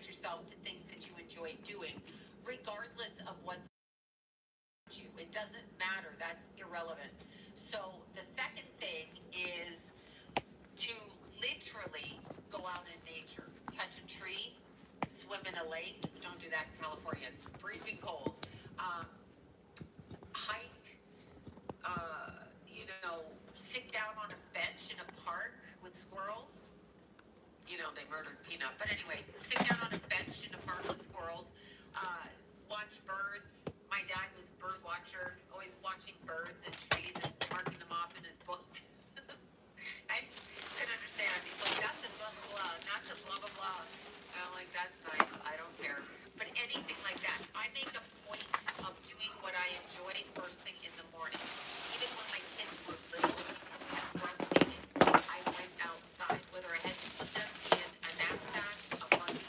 redirect yourself to things that you enjoy doing, regardless of what's you. It doesn't matter. That's irrelevant. So the second thing is to literally go out in nature, touch a tree, swim in a lake. Don't do that in California. It's freezing cold. Hike, sit down on a bench in a park with squirrels. They murdered Peanut. But anyway, sit down on a bench in a park with squirrels. Watch birds. My dad was a bird watcher, always watching birds and trees and marking them off in his book. I didn't understand. He's like, that's a blah, blah, blah, not the blah, blah, blah. I'm like, that's nice. I don't care. But anything like that. I make a point of doing what I enjoy first thing in the morning. Even when my kids were little and breastfeeding, I went outside, whether I had to put them in a knapsack, a buggy.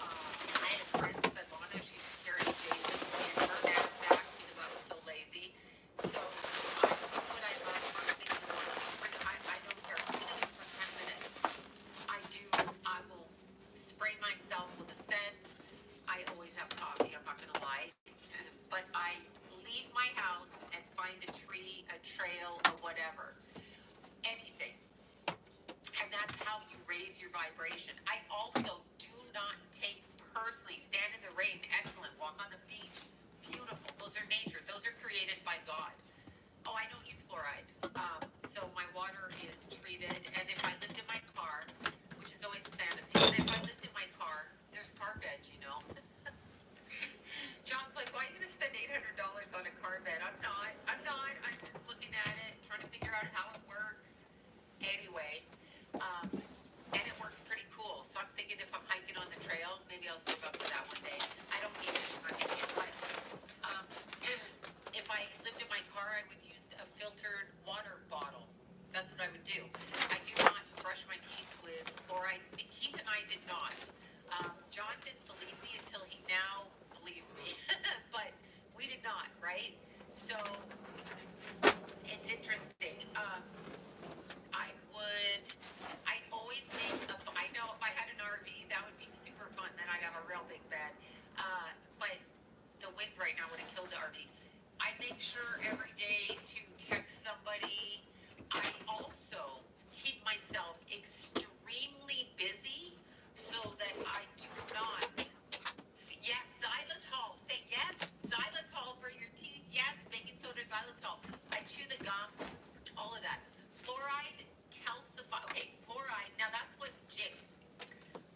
I had a friend, Svetlana, she carried Jason in her knapsack because I was so lazy. So I do what I love first thing in the morning. I don't care. Even if it's for 10 minutes. I will spray myself with a scent. I always have coffee, I'm not going to lie. But I leave my house and find a tree, a trail, or whatever. Anything. And that's how you raise your vibration. I also do not take personally, stand in the rain, excellent. Walk on the beach, beautiful. Those are nature. Those are created by God. Oh, I don't use fluoride. So my water is treated. And if I lived in my car, which is always a fantasy, but if I lived in my car, there's car bed, John's like, why are you going to spend $800 on a car bed? I'm not. I'm just looking at it, trying to figure out how it works. Anyway, and it works pretty cool. So I'm thinking if I'm hiking on the trail, maybe I'll save up for that one day. I don't need it. I'm making it if I lived in my car, I would use a filtered water bottle. That's what I would do. I do not brush my teeth with fluoride. Keith and I did not. John didn't believe me until he now believes me. But we did not, right? So it's interesting. I always I know if I had an RV, that would be super fun. Then I'd have a real big bed. But the wind right now would have killed the RV. I make sure every day to text somebody. I also keep myself extremely busy so that I do not. Yes, xylitol. Say yes, xylitol for your teeth. Yes, baking soda, xylitol. I chew the gum, all of that. Fluoride calcify. Okay, fluoride. Now that's what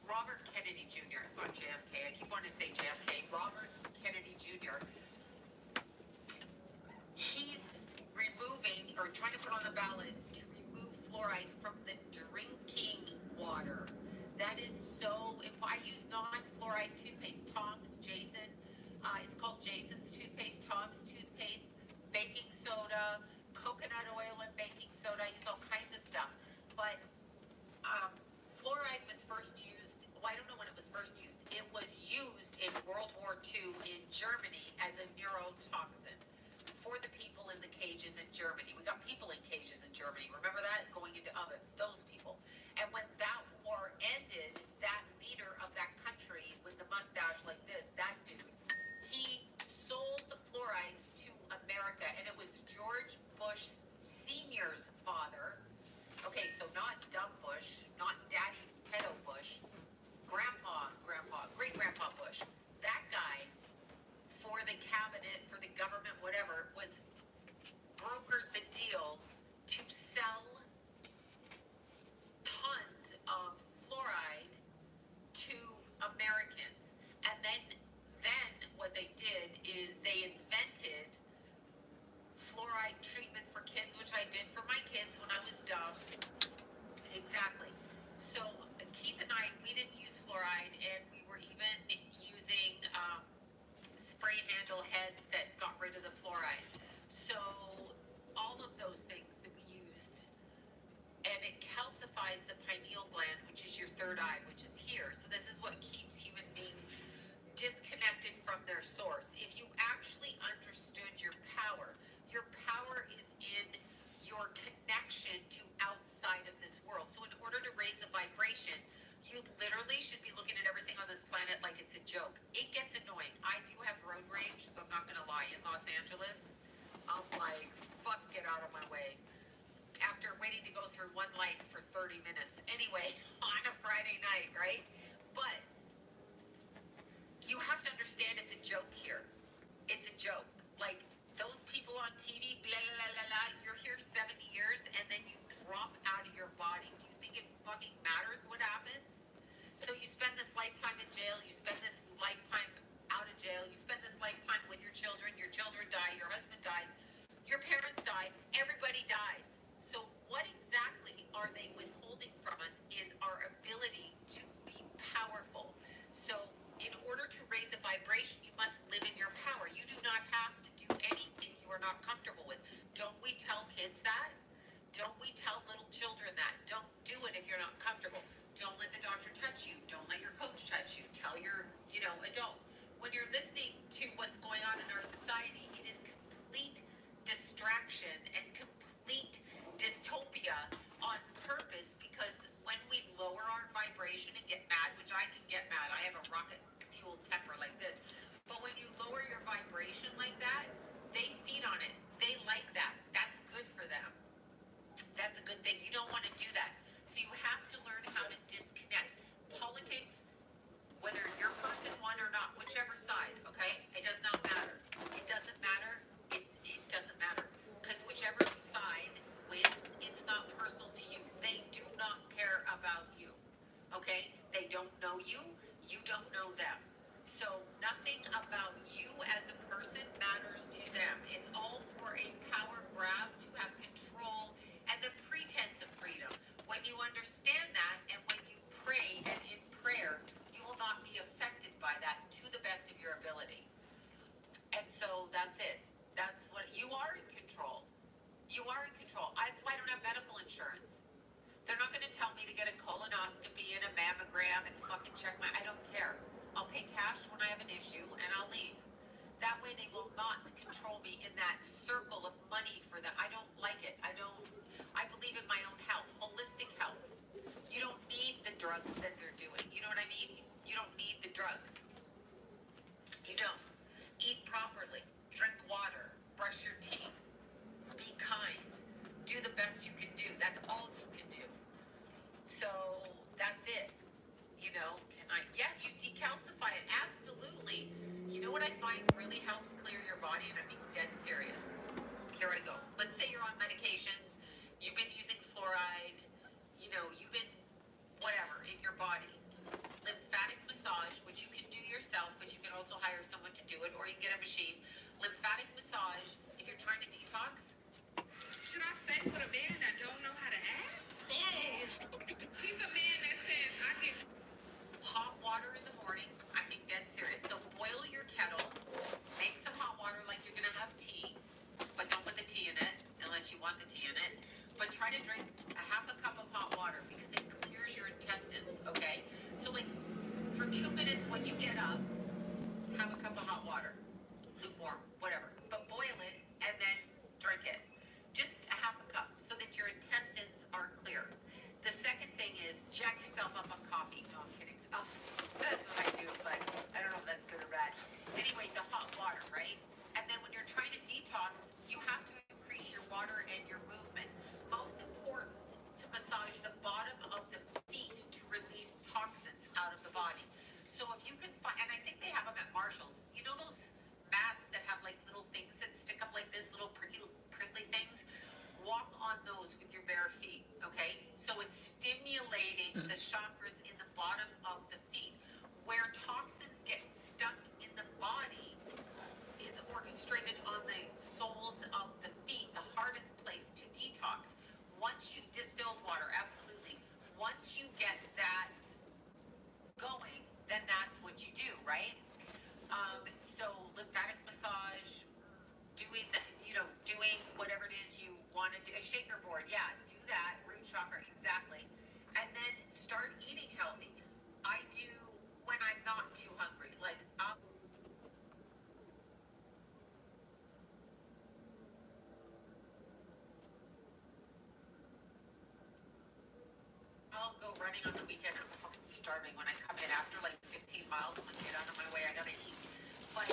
Robert Kennedy Jr. It's not JFK. I keep wanting to say JFK. Robert Kennedy Jr. He's removing or trying to put on the ballot to remove fluoride from the drinking water. That is so. If I use non-fluoride toothpaste, Tom's, Jason, it's called Jason's toothpaste, Tom's toothpaste, baking soda, coconut oil and baking soda. I use all kinds of stuff. But fluoride was first used. Well, I don't know when it was first used. It was used in World War II in Germany as a neurotoxin for the people in the cages in Germany. We got people in cages in Germany. Remember that? Going into ovens, those people. And when that war ended, that leader of that country with the mustache like this, that dude, he sold the fluoride to America. And it was George Bush Sr.'s father. Okay, so not dumb Bush, not daddy pedo Bush, grandpa, great-grandpa Bush. That guy, for the cabinet, for the government, whatever, was brokered the deal to sell tons of fluoride to Americans. And then what they did is they invented fluoride treatment for kids, which I did for my kids when I was dumb. Exactly. So Keith and I, we didn't use fluoride, and we were even using spray handle heads that got rid of the fluoride. So all of those things that we used, and it calcifies the pineal gland, which is your third eye, which is here. So this is what keeps human beings disconnected from their source. If you actually understood your power is in your connection to outside of this world. So in order to raise the vibration, you literally should be looking at everything on this planet like it's a joke. It gets annoying. I do have road rage, so I'm not gonna lie. In Los Angeles, I'm like, fuck, get out of my way. After waiting to go through one light for 30 minutes. Anyway, on a Friday night, right? But you have to understand it's a joke here. It's a joke. Like, those people on TV, blah, blah, blah, blah, you're here 70 years and then you drop out of your body. Do you think it fucking matters what happens? So you spend this lifetime in jail, you spend this lifetime out of jail, you spend this lifetime with your children die, your husband dies, your parents die, everybody dies. So what exactly are they withholding from us is our ability to be powerful. So in order to raise a vibration, you must live in your power. You do not have to do anything you are not comfortable with. Don't we tell kids that? Don't we tell little children that? Don't do it if you're not comfortable. Don't let the doctor touch you. Don't let your coach touch you. Tell your, adult. When you're listening to what's going on in our society, it is complete distraction and complete dystopia on purpose, because when we lower our vibration and get mad, which I can get mad, I have a rocket fuel temper like this, but when you lower your vibration like that, they feed on it. They like that. That's good for them. That's a good thing. You don't want to do that. So you have to learn how to disconnect. Politics, whether your person won or not, whichever side, okay? It does not matter. It doesn't matter. It doesn't matter. Because whichever side wins, it's not personal to you. They do not care about you, okay? They don't know you. You don't know them. So nothing about you as a person matters to them. It's all for a power grab to have control and the pretense of freedom. When you understand that, and when you pray, and in prayer, you will not be affected by that to the best of your ability. And so that's it. That's what you are in control. You are in control. That's why I don't have medical insurance. They're not going to tell me to get a colonoscopy and a mammogram and fucking check I don't care. I'll pay cash when I have an issue and I'll leave. That way they will not control me in that circle of money for them. I don't like it. I believe in my own health, holistic health. You don't need the drugs that they're doing. You know what I mean? You don't need the drugs. You don't. Eat properly. Drink water. Brush your teeth. Be kind. Do the best you can do. That's all you can do. So that's it. You decalcify it. Absolutely. You know what I find really helps clear your body, and I'm being dead serious. Here I go. Let's say you're on medications. You've been using fluoride. You've been whatever in your body. Lymphatic massage, which you can do yourself, but you can also hire someone to do it, or you can get a machine. Lymphatic massage, if you're trying to detox. Should I stay with a man that don't know how to act? He's a man that says, I can... Hot water in the morning. I'm being dead serious. So boil your kettle. Make some hot water like you're going to have tea, but don't put the tea in it unless you want the tea in it. But try to drink a half a cup of hot water because it clears your intestines, okay? So for 2 minutes when you get up, have a cup of hot water. Lukewarm, whatever. But boil it and then drink it. Just a half a cup so that your intestines are clear. The second thing is jack yourself up on coffee. No, I'm kidding. That's what I do, but I don't know if that's good or bad. Anyway, the hot water, right? And then when you're trying to detox, you have to increase your water and your movement. Most important, to massage the bottom of the feet to release toxins out of the body. So if you can find, and I think they have them at Marshall's, those mats that have like little things that stick up like this, little prickly things? Walk on those with your bare feet, okay? So it's stimulating the chakras in the bottom of the feet. Where toxins get stuck in the body is orchestrated on the soles of the feet, the hardest place to detox. Once you distilled water, absolutely. Once you get that going, then that's what you do, right? So lymphatic massage, doing whatever it is you want to do, a shaker board, yeah, do that, root chakra, exactly. And then start eating healthy. I do when I'm not too hungry, like I'll go running on the weekend. I'm fucking starving. starving when I come in after like 15 miles. I'm gonna get out of my way. I gotta eat. But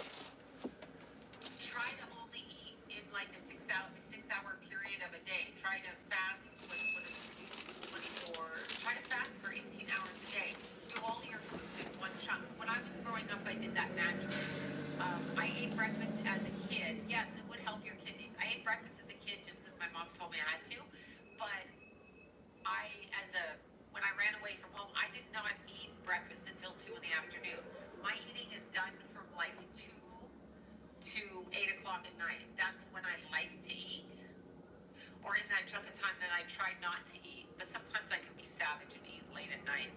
try to only eat in like a 6 hour period of a day. Try to fast. What is 24? Try to fast for 18 hours a day. Do all your food in one chunk. When I was growing up, I did that naturally. I ate breakfast as a kid. Yes, it would help your kidneys. I ate breakfast as a kid just because my mom told me I had to. But when I ran away from home, I did not eat breakfast until 2 in the afternoon. My eating is done from like 2 to 8 o'clock at night. That's when I like to eat. Or in that chunk of time that I try not to eat. But sometimes I can be savage and eat late at night.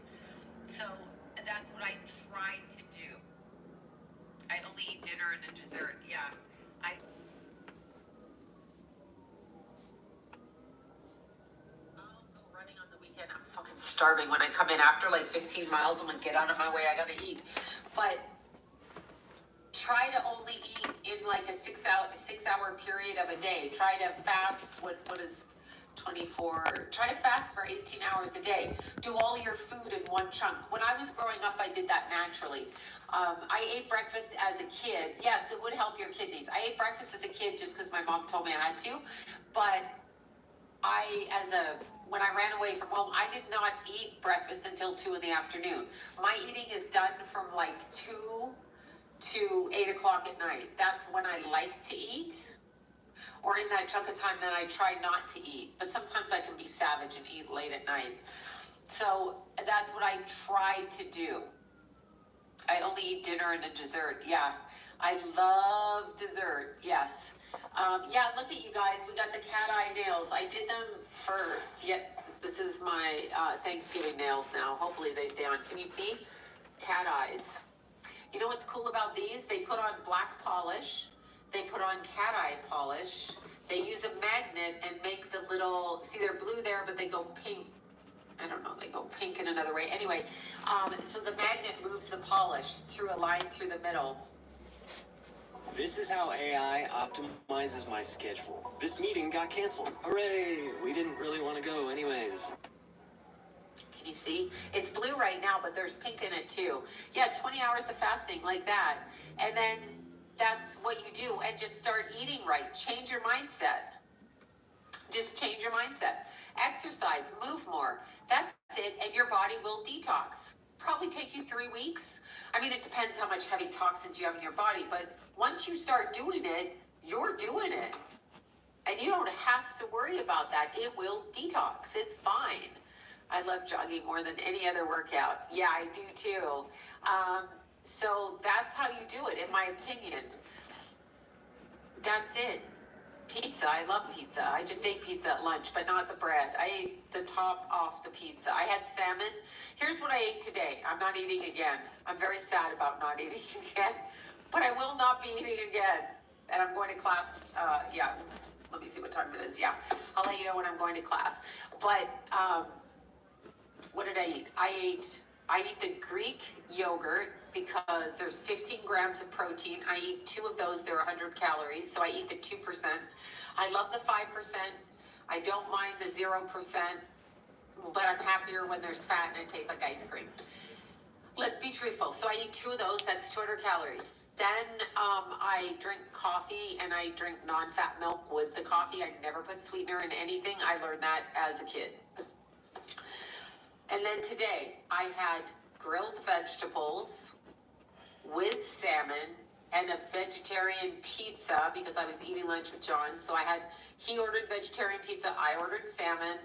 So that's what I try to do. I only eat dinner and a dessert. Yeah. I'll go running on the weekend. I'm fucking starving. When I come in after like 15 miles, I'm gonna get out of my way. I gotta eat. But try to only eat in like a 6 hour period of a day. Try to fast. What is 24? Try to fast for 18 hours a day. Do all your food in one chunk. When I was growing up, I did that naturally. I ate breakfast as a kid. Yes, it would help your kidneys. I ate breakfast as a kid just because my mom told me I had to. But when I ran away from home, I did not eat breakfast until 2 in the afternoon. My eating is done from like 2 to 8 o'clock at night. That's when I like to eat. Or in that chunk of time that I try not to eat. But sometimes I can be savage and eat late at night. So that's what I try to do. I only eat dinner and a dessert. Yeah. I love dessert. Yes. Yeah, look at you guys. We got the cat eye nails. I did them this is my Thanksgiving nails now. Hopefully they stay on. Can you see? Cat eyes. You know what's cool about these? They put on black polish. They put on cat eye polish. They use a magnet and make the little, see they're blue there, but they go pink. I don't know, they go pink in another way. Anyway, so the magnet moves the polish through a line through the middle. This is how AI optimizes my schedule. This meeting got canceled. Hooray! We didn't really want to go anyways. Can you see? It's blue right now, but there's pink in it too. Yeah, 20 hours of fasting like that. And then that's what you do. And just start eating right. Change your mindset. Just change your mindset. Exercise, move more. That's it. And your body will detox. Probably take you 3 weeks. I mean, it depends how much heavy toxins you have in your body. But once you start doing it, you're doing it. And you don't have to worry about that. It will detox. It's fine. I love jogging more than any other workout. Yeah, I do too. So that's how you do it, in my opinion. That's it. Pizza. I love pizza. I just ate pizza at lunch, but not the bread. I ate the top off the pizza. I had salmon. Here's what I ate today. I'm not eating again. I'm very sad about not eating again, but I will not be eating again. And I'm going to class. Let me see what time it is. Yeah, I'll let you know when I'm going to class. But what did I eat? I eat the Greek yogurt because there's 15 grams of protein. I eat 2 of those. They're 100 calories. So I eat the 2%. I love the 5%. I don't mind the 0%, but I'm happier when there's fat and it tastes like ice cream. Let's be truthful. So I eat 2 of those. That's 200 calories. Then I drink coffee and I drink non-fat milk with the coffee. I never put sweetener in anything. I learned that as a kid. And then today I had grilled vegetables with salmon and a vegetarian pizza because I was eating lunch with John. So he ordered vegetarian pizza. I ordered salmon.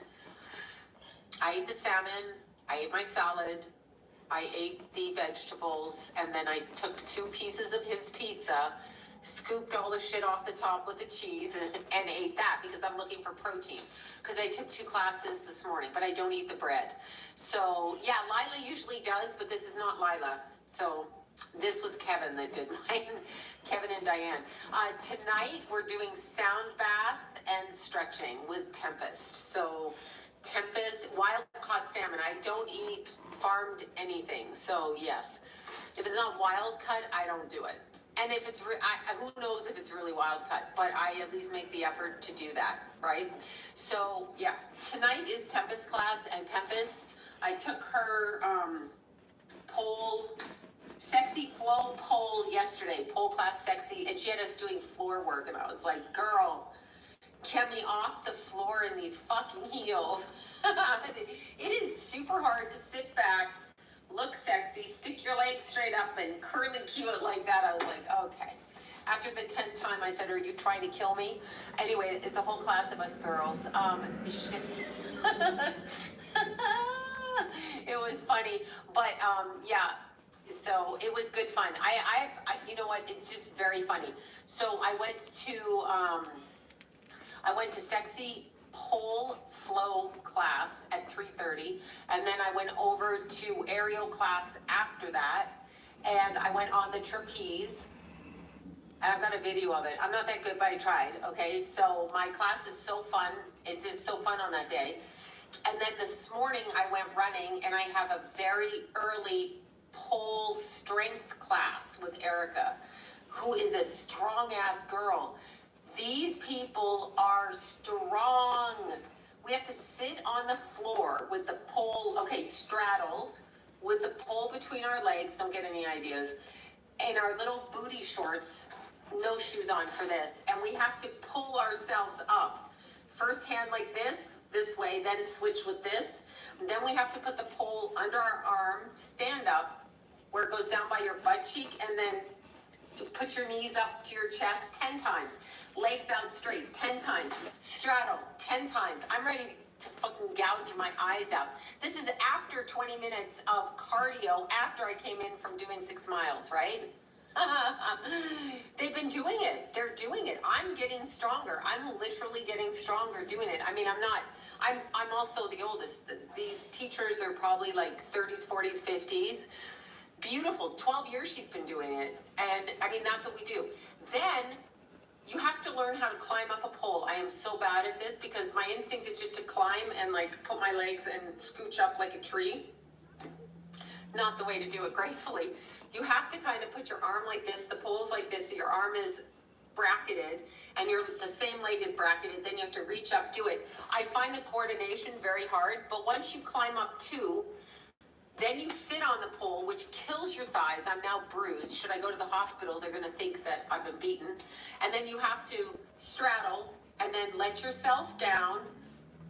I ate the salmon. I ate my salad. I ate the vegetables. And then I took 2 pieces of his pizza, scooped all the shit off the top with the cheese and ate that because I'm looking for protein. Because I took 2 classes this morning, but I don't eat the bread. So, yeah, Lila usually does, but this is not Lila. So, this was Kevin that did mine. Kevin and Diane. Tonight, we're doing sound bath and stretching with Tempest. So, Tempest, wild caught salmon. I don't eat farmed anything. So, yes. If it's not wild cut, I don't do it. And if it's, who knows if it's really wild cut, but I at least make the effort to do that, right? So, yeah, tonight is Tempest class, and Tempest, I took her flow pole yesterday, pole class sexy, and she had us doing floor work, and I was like, girl, get me off the floor in these fucking heels. It is super hard to sit back, look sexy, stick your legs straight up, and curly cue it like that. I was like, okay. After the 10th time, I said, are you trying to kill me? Anyway, it's a whole class of us girls. It was funny, but yeah, so it was good fun. I you know what, it's just very funny. So I went to sexy pole flow class at 3:30, and then I went over to aerial class after that, and I went on the trapeze. And I've got a video of it. I'm not that good, but I tried, okay? So my class is so fun. It is so fun on that day. And then this morning I went running, and I have a very early pole strength class with Erica, who is a strong-ass girl. These people are strong. We have to sit on the floor with the pole, okay, straddled, with the pole between our legs, don't get any ideas, and our little booty shorts, no shoes on for this, and we have to pull ourselves up. First hand like this way, then switch with this. And then we have to put the pole under our arm, stand up, where it goes down by your butt cheek, and then you put your knees up to your chest 10 times. Legs out straight 10 times. Straddle 10 times. I'm ready to fucking gouge my eyes out. This is after 20 minutes of cardio after I came in from doing 6 miles, right? They've been doing it. They're doing it. I'm getting stronger. I'm literally getting stronger doing it. I mean, I'm also the oldest. These teachers are probably like 30s, 40s, 50s. Beautiful. 12 years she's been doing it. And I mean, that's what we do. Then you have to learn how to climb up a pole. I am so bad at this because my instinct is just to climb and like put my legs and scooch up like a tree. Not the way to do it gracefully. You have to kind of put your arm like this, the pole's like this, so your arm is bracketed, and the same leg is bracketed, then you have to reach up, do it. I find the coordination very hard, but once you climb up 2, then you sit on the pole, which kills your thighs. I'm now bruised. Should I go to the hospital, they're gonna think that I've been beaten. And then you have to straddle, and then let yourself down,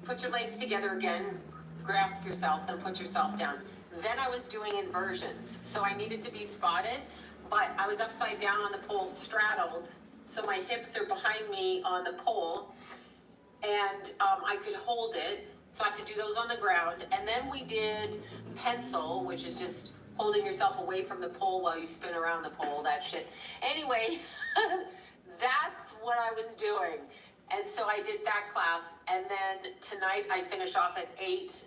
put your legs together again, grasp yourself, then put yourself down. Then I was doing inversions, so I needed to be spotted, but I was upside down on the pole, straddled, so my hips are behind me on the pole, and I could hold it, so I have to do those on the ground. And then we did pencil, which is just holding yourself away from the pole while you spin around the pole, that shit. Anyway, that's what I was doing, and so I did that class, and then tonight I finish off at 8.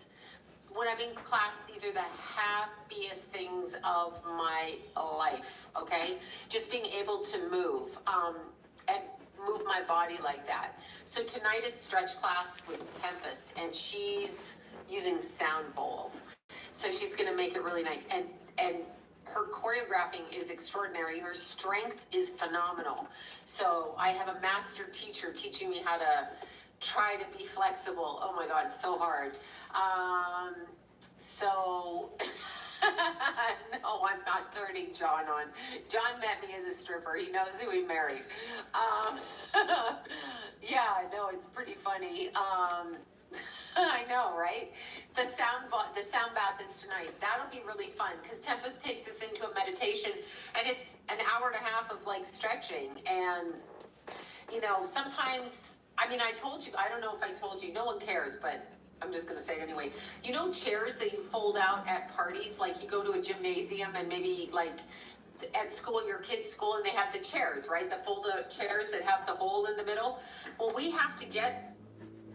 When I'm in class, these are the happiest things of my life, okay? Just being able to move and move my body like that. So tonight is stretch class with Tempest, and she's using sound bowls. So she's gonna make it really nice. And her choreographing is extraordinary. Her strength is phenomenal. So I have a master teacher teaching me how to try to be flexible. Oh my God, it's so hard. So, no, I'm not turning John on. John met me as a stripper. He knows who he married. Yeah, no, it's pretty funny. I know, right? The sound bath is tonight. That'll be really fun because Tempest takes us into a meditation, and it's an hour and a half of like stretching. And, you know, sometimes, I mean, I told you, I don't know if I told you, no one cares, but I'm just going to say it anyway. You know chairs that you fold out at parties? Like you go to a gymnasium and maybe like at school, your kid's school, and they have the chairs, right? The fold-out chairs that have the hole in the middle. Well, we have to get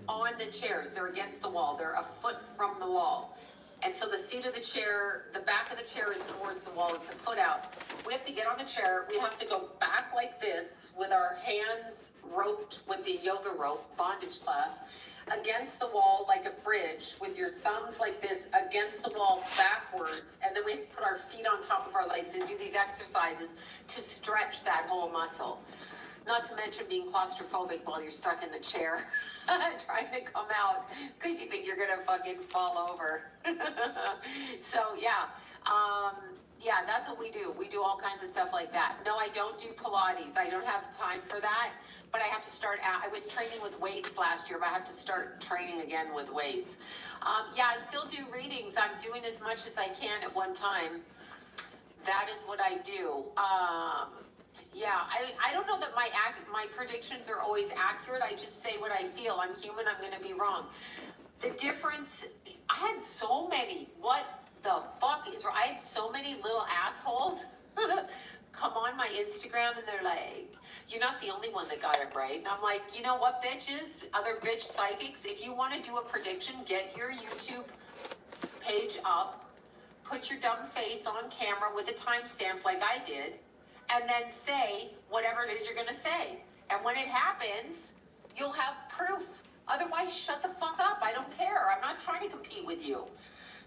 on the chairs. They're against the wall. They're a foot from the wall. And so the seat of the chair, the back of the chair is towards the wall. It's a foot out. We have to get on the chair. We have to go back like this with our hands roped with the yoga rope, bondage class, against the wall like a bridge with your thumbs like this against the wall backwards. And then we have to put our feet on top of our legs and do these exercises to stretch that whole muscle. Not to mention being claustrophobic while you're stuck in the chair trying to come out because you think you're gonna fucking fall over. So yeah, Yeah, that's what we do. We do all kinds of stuff like that. No, I don't do Pilates. I don't have time for that. But I have to start out. I was training with weights last year, but I have to start training again with weights. Yeah, I still do readings. I'm doing as much as I can at one time. That is what I do. Yeah, I don't know that my predictions are always accurate. I just say what I feel. I'm human. I'm going to be wrong. The difference, I had so many. What the fuck is wrong? I had so many little assholes come on my Instagram and they're like, you're not the only one that got it right. And I'm like, you know what, bitches, other bitch psychics, if you want to do a prediction, get your YouTube page up, put your dumb face on camera with a timestamp like I did, and then say whatever it is you're going to say. And when it happens, you'll have proof. Otherwise, shut the fuck up. I don't care. I'm not trying to compete with you.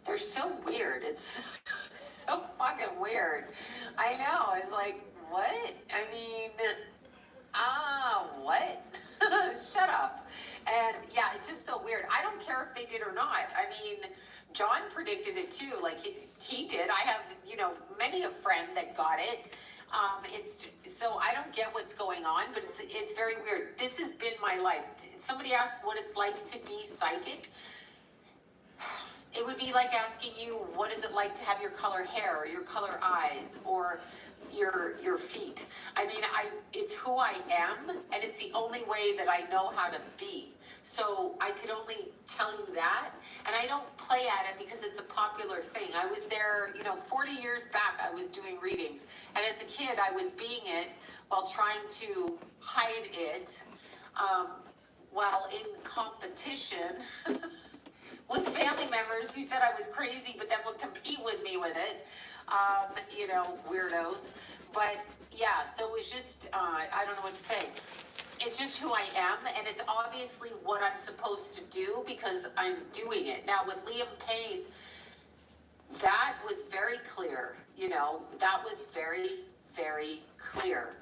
They're so weird. It's so fucking weird. I know. It's like, what? I mean, what? Shut up. And yeah, it's just so weird. I don't care if they did or not. I mean, John predicted it too. Like he did. I have, many a friend that got it. It's so I don't get what's going on, but it's very weird. This has been my life. Somebody asked what it's like to be psychic. It would be like asking you, what is it like to have your color hair or your color eyes or your feet? I mean, it's who I am, and it's the only way that I know how to be. So I could only tell you that, and I don't play at it because it's a popular thing. I was there, 40 years back, I was doing readings, and as a kid, I was being it while trying to hide it, while in competition with family members who said I was crazy, but then would compete with me with it, weirdos. But yeah, so it was just, I don't know what to say. It's just who I am, and it's obviously what I'm supposed to do because I'm doing it. Now with Liam Payne, that was very clear, that was very, very clear.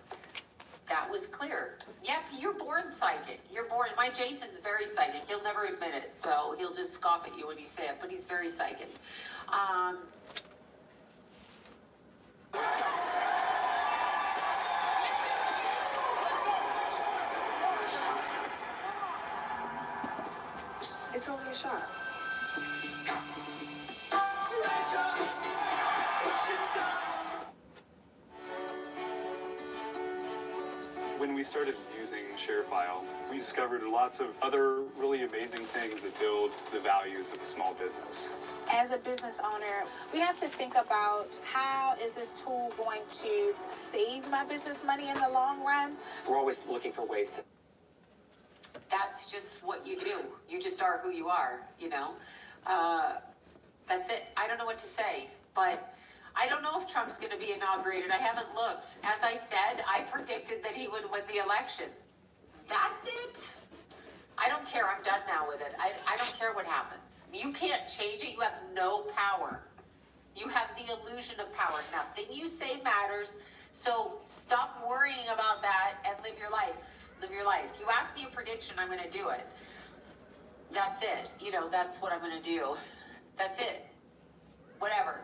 That was clear. Yep, you're born psychic. You're born. My Jason's very psychic. He'll never admit it, so he'll just scoff at you when you say it, but he's very psychic. It's only a shot. When we started using ShareFile, we discovered lots of other really amazing things that build the values of a small business. As a business owner, we have to think about how is this tool going to save my business money in the long run? We're always looking for ways to. That's just what you do. You just are who you are, That's it. I don't know what to say, but I don't know if Trump's going to be inaugurated. I haven't looked. As I said, I predicted that he would win the election. That's it. I don't care. I'm done now with it. I don't care what happens. You can't change it. You have no power. You have the illusion of power. Nothing you say matters. So stop worrying about that and live your life. Live your life. You ask me a prediction, I'm going to do it. That's it. That's what I'm going to do. That's it. Whatever.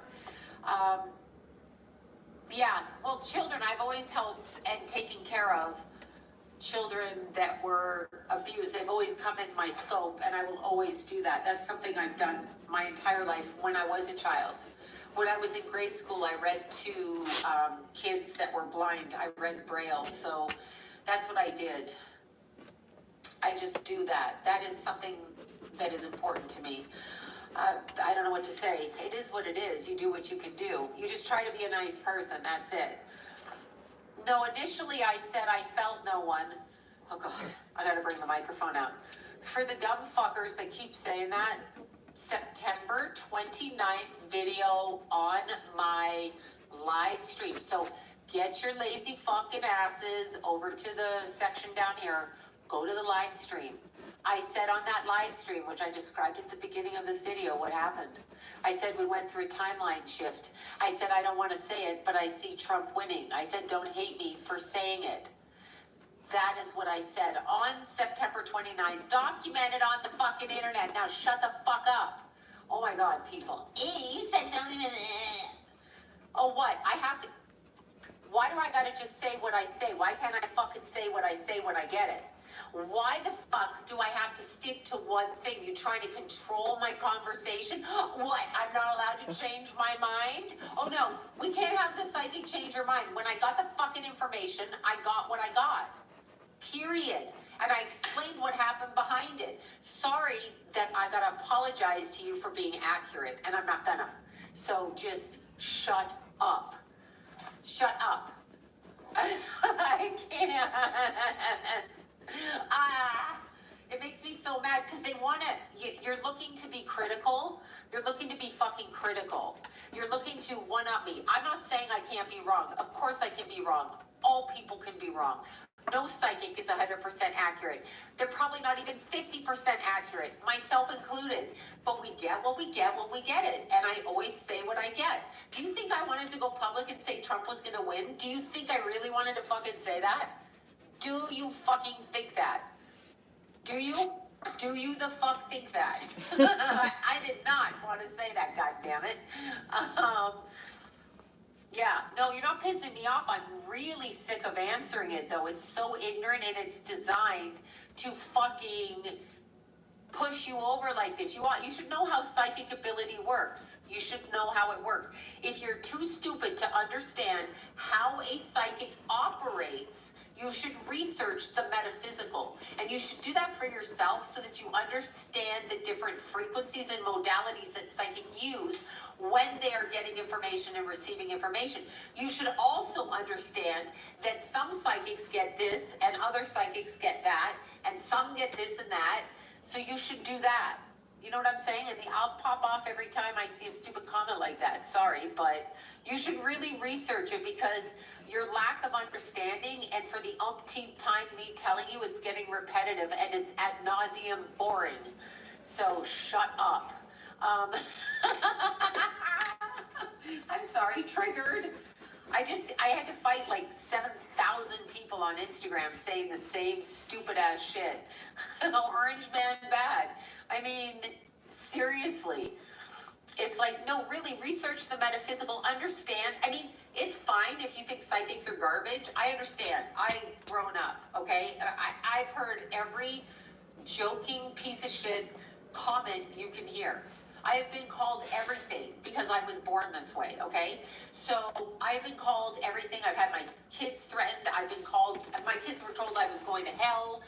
Yeah, well, children, I've always helped and taken care of children that were abused. They've always come in my scope, and I will always do that. That's something I've done my entire life when I was a child. When I was in grade school, I read to kids that were blind. I read Braille, so that's what I did. I just do that. That is something that is important to me. I don't know what to say. It is what it is. You do what you can do. You just try to be a nice person. That's it. No, initially I said I felt no one. Oh God, I gotta bring the microphone out. For the dumb fuckers that keep saying that, September 29th video on my live stream. So get your lazy fucking asses over to the section down here. Go to the live stream. I said on that live stream, which I described at the beginning of this video, what happened. I said we went through a timeline shift. I said I don't want to say it, but I see Trump winning. I said don't hate me for saying it. That is what I said on September 29th, documented on the fucking internet. Now shut the fuck up. Oh my God, people. You said don't even. Oh, what? I have to. Why do I gotta just say what I say? Why can't I fucking say what I say when I get it? Why the fuck do I have to stick to one thing? You trying to control my conversation? What? I'm not allowed to change my mind? Oh no, we can't have the psychic change your mind. When I got the fucking information, I got what I got. Period. And I explained what happened behind it. Sorry that I gotta apologize to you for being accurate, and I'm not gonna. So just shut up. Shut up. I can't. It makes me so mad because they want to. You're looking to be critical. You're looking to be fucking critical. You're looking to one up me. I'm not saying I can't be wrong. Of course I can be wrong. All people can be wrong. No psychic is 100% accurate. They're probably not even 50% accurate, myself included. But we get what we get when we get it. And I always say what I get. Do you think I wanted to go public and say Trump was going to win? Do you think I really wanted to fucking say that? Do you fucking think that? Do you? Do you the fuck think that? I did not want to say that, goddammit. Yeah, no, you're not pissing me off. I'm really sick of answering it, though. It's so ignorant and it's designed to fucking push you over like this. You should know how psychic ability works. You should know how it works. If you're too stupid to understand how a psychic operates, you should research the metaphysical. And you should do that for yourself so that you understand the different frequencies and modalities that psychics use when they are getting information and receiving information. You should also understand that some psychics get this and other psychics get that, and some get this and that. So you should do that. You know what I'm saying? And I'll pop off every time I see a stupid comment like that. Sorry, but you should really research it because your lack of understanding, and for the umpteenth time me telling you, it's getting repetitive and it's ad nauseum boring. So shut up. I'm sorry, triggered. I had to fight like 7,000 people on Instagram saying the same stupid ass shit. Orange man bad. I mean, seriously. It's like, no, really, research the metaphysical, understand. I mean, it's fine if you think psychics are garbage. I understand. I've grown up, okay? I've heard every joking piece of shit comment you can hear. I have been called everything because I was born this way, okay? So I've been called everything. I've had my kids threatened. I've been called, my kids were told I was going to hell.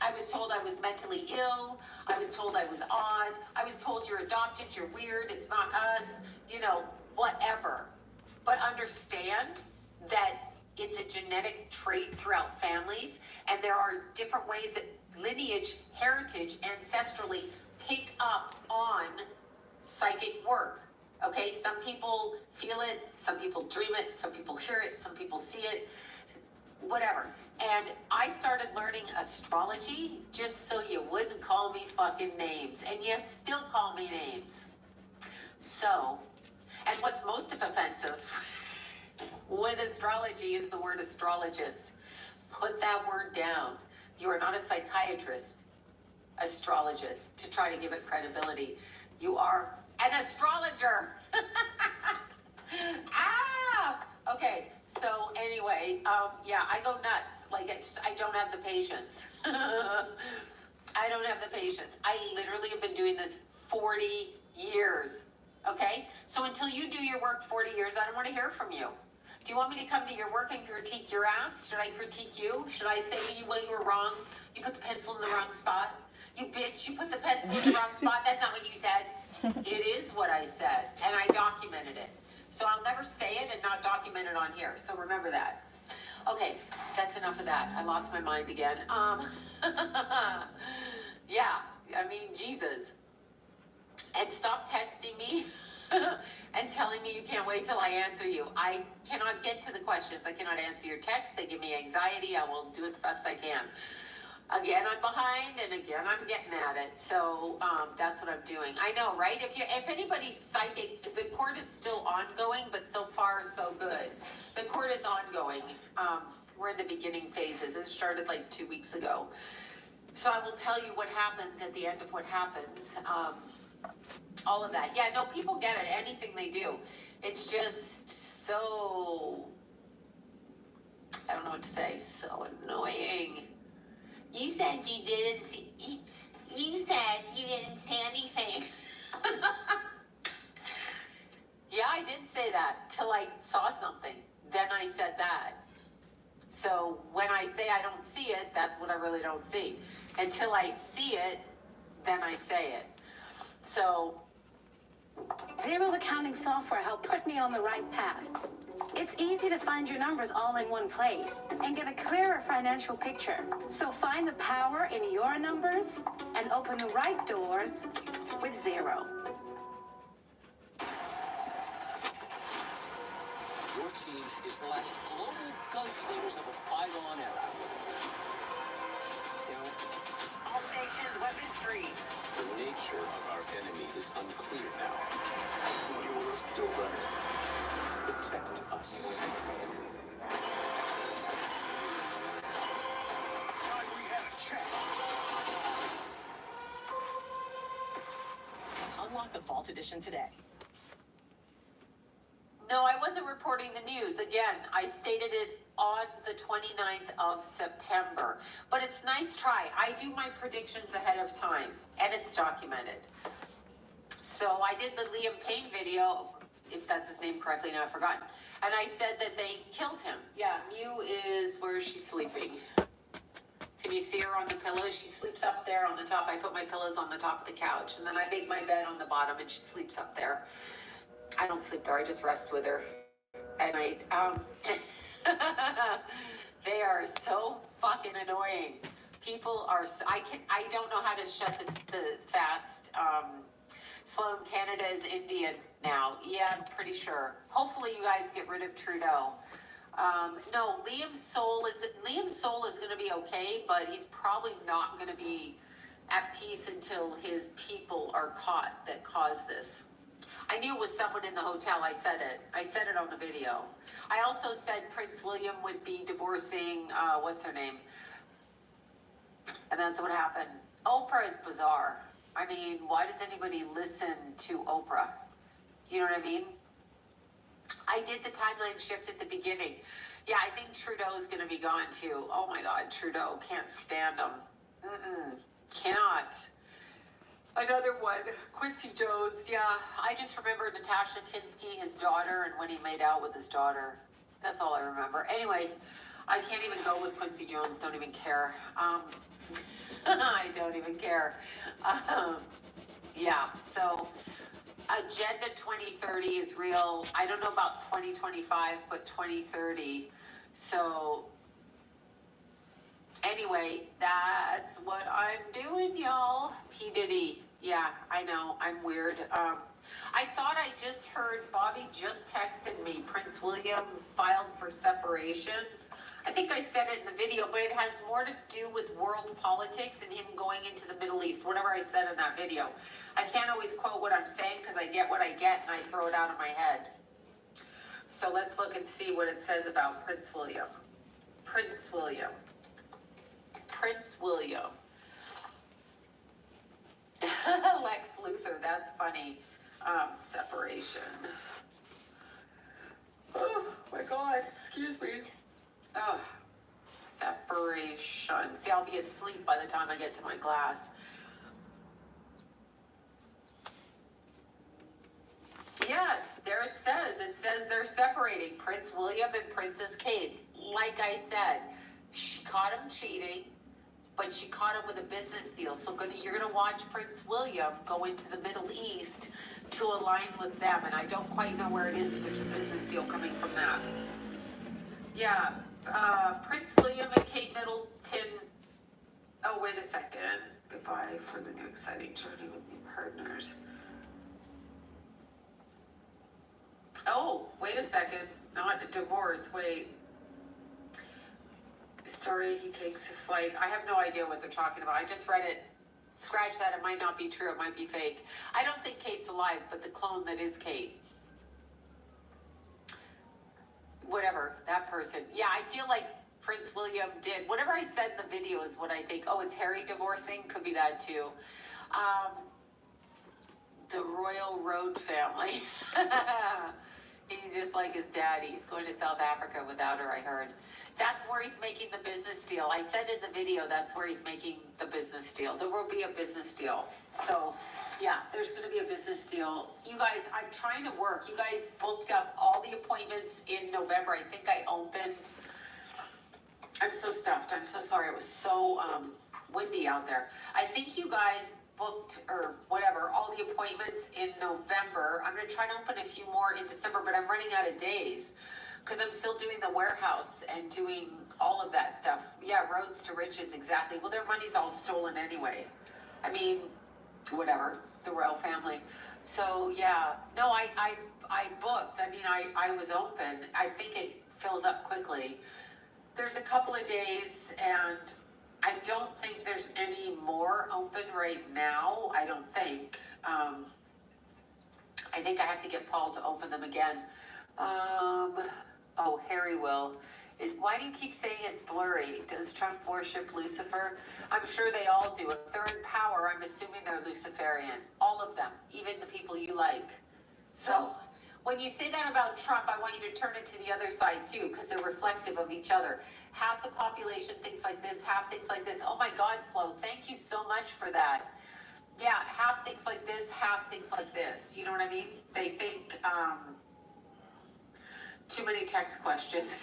I was told I was mentally ill. I was told I was odd. I was told you're adopted, you're weird, it's not us, you know, whatever. But understand that it's a genetic trait throughout families, and there are different ways that lineage, heritage, ancestrally pick up on psychic work. Okay, some people feel it, some people dream it, some people hear it, some people see it, whatever. And I started learning astrology just so you wouldn't call me fucking names. And you still call me names. So, and what's most offensive with astrology is the word astrologist. Put that word down. You are not a psychiatrist, astrologist, to try to give it credibility. You are an astrologer. Okay, so anyway, yeah, I go nuts. Like, I don't have the patience. I don't have the patience. I literally have been doing this 40 years, okay? So until you do your work 40 years, I don't want to hear from you. Do you want me to come to your work and critique your ass? Should I critique you? Should I say to you, well, you were wrong. You put the pencil in the wrong spot. You bitch, you put the pencil in the wrong spot. That's not what you said. It is what I said, and I documented it. So I'll never say it and not document it on here. So remember that. Okay, that's enough of that. I lost my mind again. Yeah, I mean, Jesus. And stop texting me and telling me you can't wait till I answer you. I cannot get to the questions. I cannot answer your texts. They give me anxiety. I will do it the best I can. Again, I'm behind, and again, I'm getting at it. So that's what I'm doing. I know, right? If anybody's psychic, the court is still ongoing, but so far, so good. The court is ongoing. We're in the beginning phases. It started like 2 weeks ago. So I will tell you what happens at the end of what happens. All of that. Yeah, no, people get it. Anything they do. It's just so, I don't know what to say, so annoying. You said you didn't see, you said you didn't see anything. Yeah, I did say that till I saw something. Then I said that. So when I say I don't see it, that's what I really don't see. Until I see it, then I say it. So Zero accounting software helped put me on the right path. It's easy to find your numbers all in one place and get a clearer financial picture. So find the power in your numbers and open the right doors with Zero. Your team is the last global gunslingers of a bygone era. All stations, weapons free. The nature of our enemy is unclear now. You're still running. Protect us. Thought we had a chance. Unlock the Vault Edition today. no, I wasn't reporting the news. Again, I stated it on the 29th of September. But it's nice try. I do my predictions ahead of time, and it's documented. So I did the Liam Payne video, if that's his name correctly, now I've forgotten. And I said that they killed him. Yeah, Mew is, where is she sleeping? Can you see her on the pillow? She sleeps up there on the top. I put my pillows on the top of the couch, and then I make my bed on the bottom, and she sleeps up there. I don't sleep there. I just rest with her at night. They are so fucking annoying. People are. I don't know how to shut the fast. Sloan, Canada is Indian now. Yeah, I'm pretty sure. Hopefully, you guys get rid of Trudeau. No, Liam's soul is going to be okay, but he's probably not going to be at peace until his people are caught that caused this. I knew it was someone in the hotel. I said it. I said it on the video. I also said Prince William would be divorcing, what's her name? And that's what happened. Oprah is bizarre. I mean, why does anybody listen to Oprah? You know what I mean? I did the timeline shift at the beginning. Yeah, I think Trudeau's going to be gone too. Oh my God, Trudeau. Can't stand him. Cannot. Another one, Quincy Jones. Yeah, I just remember Natasha Kinski, his daughter, and when he made out with his daughter. That's all I remember. Anyway, I can't even go with Quincy Jones. Don't even care. I don't even care. Yeah, so Agenda 2030 is real. I don't know about 2025, but 2030. So anyway, that's what I'm doing, y'all. P. Diddy. Yeah, I know. I'm weird. I thought I just heard Bobby just texted me. Prince William filed for separation. I think I said it in the video, but it has more to do with world politics and him going into the Middle East, whatever I said in that video. I can't always quote what I'm saying because I get what I get and I throw it out of my head. So let's look and see what it says about Prince William. Prince William. Prince William. Lex Luthor, that's funny. Separation. Oh my God, excuse me. Oh, separation. See, I'll be asleep by the time I get to my class. Yeah, there it says. It says they're separating Prince William and Princess Kate. Like I said, she caught him cheating, but she caught him with a business deal. So you're going to watch Prince William go into the Middle East to align with them. And I don't quite know where it is, but there's a business deal coming from that. Yeah, Prince William and Kate Middleton. Oh, wait a second. Goodbye for the new exciting journey with new partners. Oh, wait a second. Not a divorce. Wait. Story, he takes a flight. I have no idea what they're talking about. I just read it. Scratch that. It might not be true. It might be fake. I don't think Kate's alive, but the clone that is Kate. Whatever, that person. Yeah, I feel like Prince William did. Whatever I said in the video is what I think. Oh, it's Harry divorcing? Could be that too. The Royal Road family. like his daddy. He's going to South Africa without her, I heard. That's where he's making the business deal. I said in the video, that's where he's making the business deal. There will be a business deal. So, yeah, there's going to be a business deal. You guys, I'm trying to work. You guys booked up all the appointments in November. I think I opened. I'm so stuffed. I'm so sorry. It was so windy out there. I think you guys booked or whatever, all the appointments in November. I'm going to try to open a few more in December, but I'm running out of days because I'm still doing the warehouse and doing all of that stuff. Yeah, Roads to Riches, exactly. Well, their money's all stolen anyway. I mean, whatever, the royal family. So yeah, no, I booked. I mean, I was open. I think it fills up quickly. There's a couple of days and I don't think there's any more open right now. I don't think. I think I have to get Paul to open them again. Oh, Harry will. Why do you keep saying it's blurry? Does Trump worship Lucifer? I'm sure they all do. If they're in power, I'm assuming they're Luciferian. All of them, even the people you like. So when you say that about Trump, I want you to turn it to the other side too, because they're reflective of each other. Half the population thinks like this, half thinks like this. Oh my God, Flo, thank you so much for that. Yeah, half thinks like this, half thinks like this. You know what I mean? They think, too many text questions.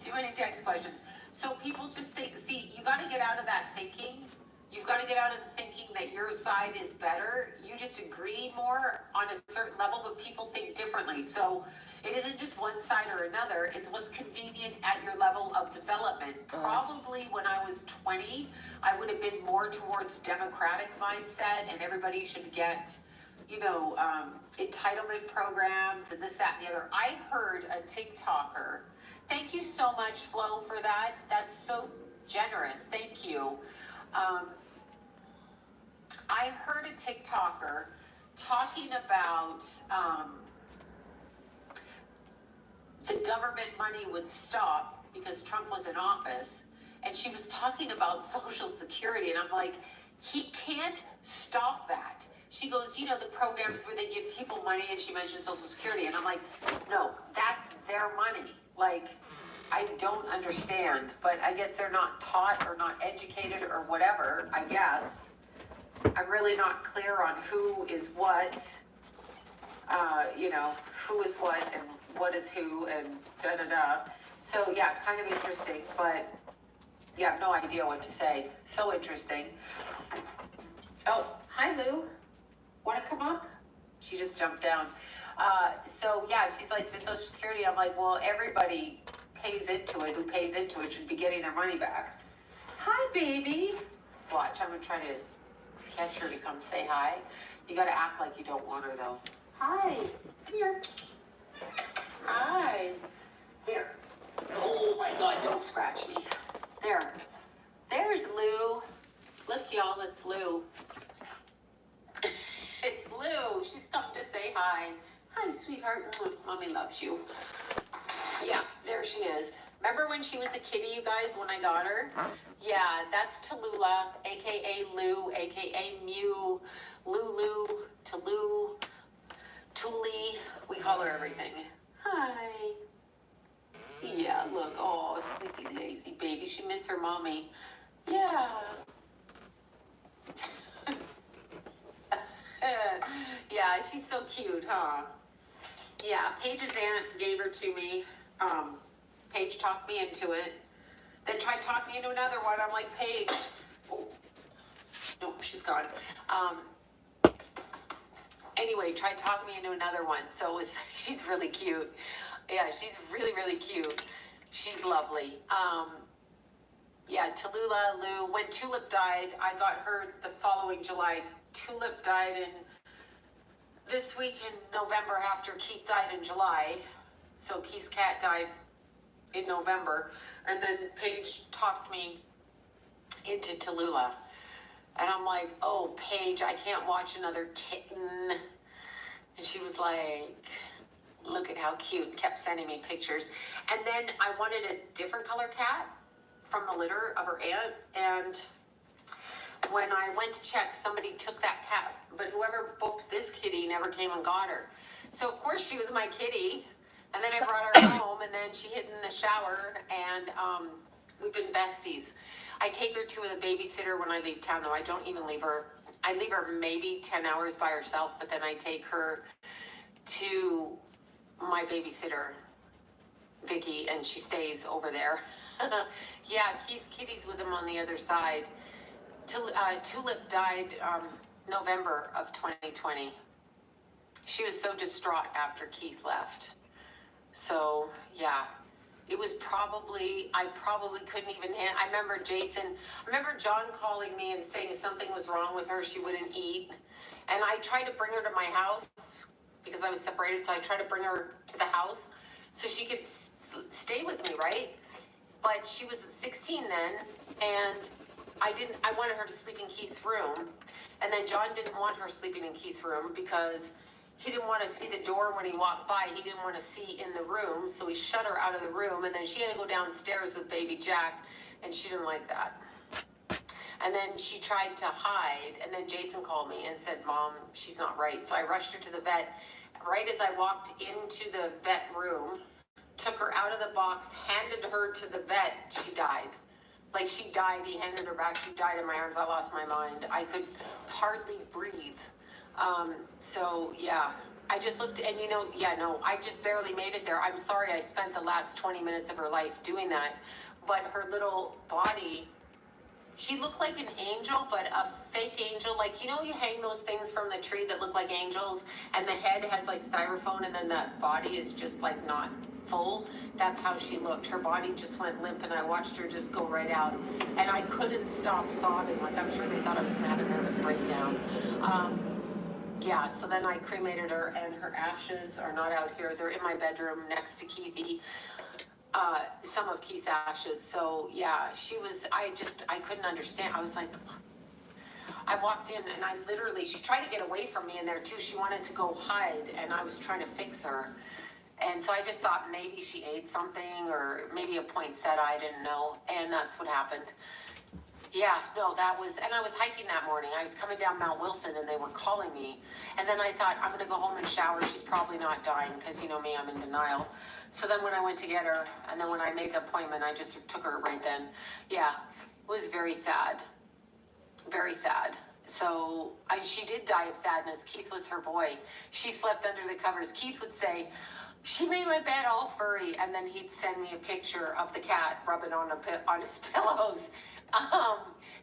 Too many text questions. So people just think, see, you got to get out of that thinking. You've got to get out of the thinking that your side is better. You just agree more on a certain level, but people think differently. So it isn't just one side or another. It's what's convenient at your level of development. Probably when I was 20, I would have been more towards democratic mindset and everybody should get, you know, entitlement programs and this, that, and the other. I heard a TikToker. Thank you so much, Flo, for that. That's so generous. Thank you. I heard a TikToker talking about the government money would stop because Trump was in office, and she was talking about Social Security, and I'm like, he can't stop that. She goes, you know, the programs where they give people money, and she mentioned Social Security, and I'm like, no, that's their money. Like, I don't understand, but I guess they're not taught or not educated or whatever, I guess. I'm really not clear on who is what, you know, who is what and what is who and da-da-da. So, yeah, kind of interesting, but yeah, I have no idea what to say. So interesting. Oh, hi, Lou. Want to come up? She just jumped down. So, yeah, she's like, the Social Security. I'm like, well, everybody pays into it. Who pays into it should be getting their money back. Hi, baby. Watch, I'm going to try to catch her to come say hi. You got to act like you don't want her, though. Hi. Come here. Hi. Here. Oh, my God, don't scratch me. There. There's Lou. Look, y'all, it's Lou. It's Lou. She's come to say hi. Hi, sweetheart. Mommy loves you. Yeah, there she is. Remember when she was a kitty, you guys, when I got her? Yeah, that's Tallulah, a.k.a. Lou, a.k.a. Mew, Lulu, Tallulah, Tuli. We call her everything. Hi. Yeah, look. Oh, sleepy, lazy baby. She missed her mommy. Yeah. Yeah, she's so cute, huh? Yeah, Paige's aunt gave her to me. Paige talked me into it. Then tried to talk me into another one. I'm like, Paige. Oh. Nope, she's gone. Anyway, tried to talk me into another one. So she's really cute. Yeah, she's really, really cute. She's lovely. Yeah, Tallulah, Lou. When Tulip died, I got her the following July. Tulip died in this week in November after Keith died in July. So Keith's cat died in November. And then Paige talked me into Tallulah. And I'm like, oh, Paige, I can't watch another kitten. And she was like, look at how cute, and kept sending me pictures. And then I wanted a different color cat from the litter of her aunt. And when I went to check, somebody took that cat. But whoever booked this kitty never came and got her. So of course she was my kitty, and then I brought her home, and then she hid in the shower, and we've been besties. I take her to the babysitter when I leave town, though. I don't even leave her. I leave her maybe 10 hours by herself, but then I take her to my babysitter, Vicky, and she stays over there. Yeah, Kitty's with him on the other side. Tulip died November of 2020. She was so distraught after Keith left. So, yeah. It was I probably couldn't even, I remember John calling me and saying something was wrong with her, she wouldn't eat. And I tried to bring her to my house because I was separated, so I tried to bring her to the house so she could stay with me, right? But she was 16 then, and I wanted her to sleep in Keith's room. And then John didn't want her sleeping in Keith's room because he didn't want to see the door when he walked by. He didn't want to see in the room, so he shut her out of the room, and then she had to go downstairs with baby Jack, and she didn't like that. And then she tried to hide, and then Jason called me and said, Mom, she's not right. So I rushed her to the vet. Right as I walked into the vet room, took her out of the box, handed her to the vet, she died. Like, she died, he handed her back, she died in my arms. I lost my mind. I could hardly breathe. So yeah, I just looked, and I just barely made it there. I'm sorry I spent the last 20 minutes of her life doing that, but her little body, she looked like an angel, but a fake angel. Like, you hang those things from the tree that look like angels, and the head has like styrofoam, and then the body is just like not full. That's how she looked. Her body just went limp, and I watched her just go right out, and I couldn't stop sobbing. Like, I'm sure they thought I was gonna have a nervous breakdown. Yeah, so then I cremated her, and her ashes are not out here. They're in my bedroom next to Keithy. Some of Keith's ashes. So yeah, I couldn't understand. I was like, I walked in, and she tried to get away from me in there too. She wanted to go hide, and I was trying to fix her. And so I just thought maybe she ate something, or maybe a poinsettia, I didn't know. And that's what happened. Yeah, no, and I was hiking that morning. I was coming down Mount Wilson, and they were calling me. And then I thought, I'm going to go home and shower. She's probably not dying, because you know me, I'm in denial. So then when I went to get her, and then when I made the appointment, I just took her right then. Yeah, it was very sad. Very sad. So she did die of sadness. Keith was her boy. She slept under the covers. Keith would say, she made my bed all furry, and then he'd send me a picture of the cat rubbing on his pillows.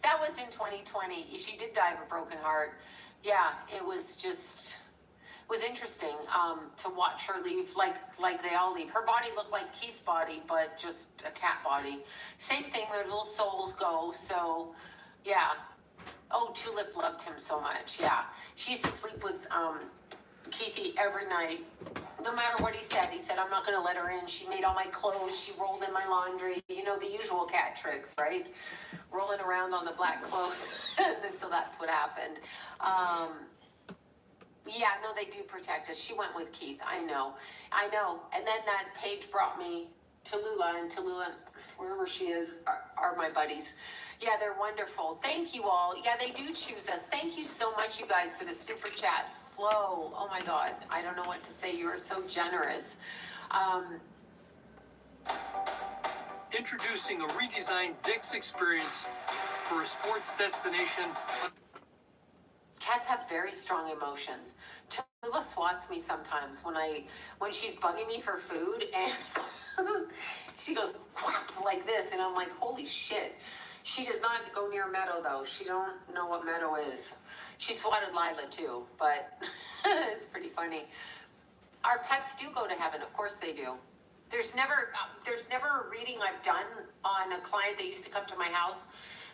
That was in 2020. She did die of a broken heart. Yeah, it was interesting to watch her leave like they all leave. Her body looked like Keith's body, but just a cat body. Same thing, their little souls go. So yeah. Oh, Tulip loved him so much. Yeah, she used to sleep with Keithy every night, no matter what he said. He said, I'm not going to let her in. She made all my clothes. She rolled in my laundry. The usual cat tricks, right? Rolling around on the black clothes. So that's what happened. Yeah, no, they do protect us. She went with Keith. I know. And then that Paige brought me Tallulah, and Tallulah, wherever she is, are my buddies. Yeah, they're wonderful. Thank you all. Yeah, they do choose us. Thank you so much, you guys, for the super chats. Flo, oh my God, I don't know what to say. You are so generous. Introducing a redesigned Dick's experience for a sports destination. Cats have very strong emotions. Tallulah swats me sometimes when she's bugging me for food, and she goes like this, and I'm like, holy shit. She does not go near Meadow, though. She don't know what Meadow is. She swatted Lila, too, but it's pretty funny. Our pets do go to heaven. Of course they do. There's never a reading I've done on a client that used to come to my house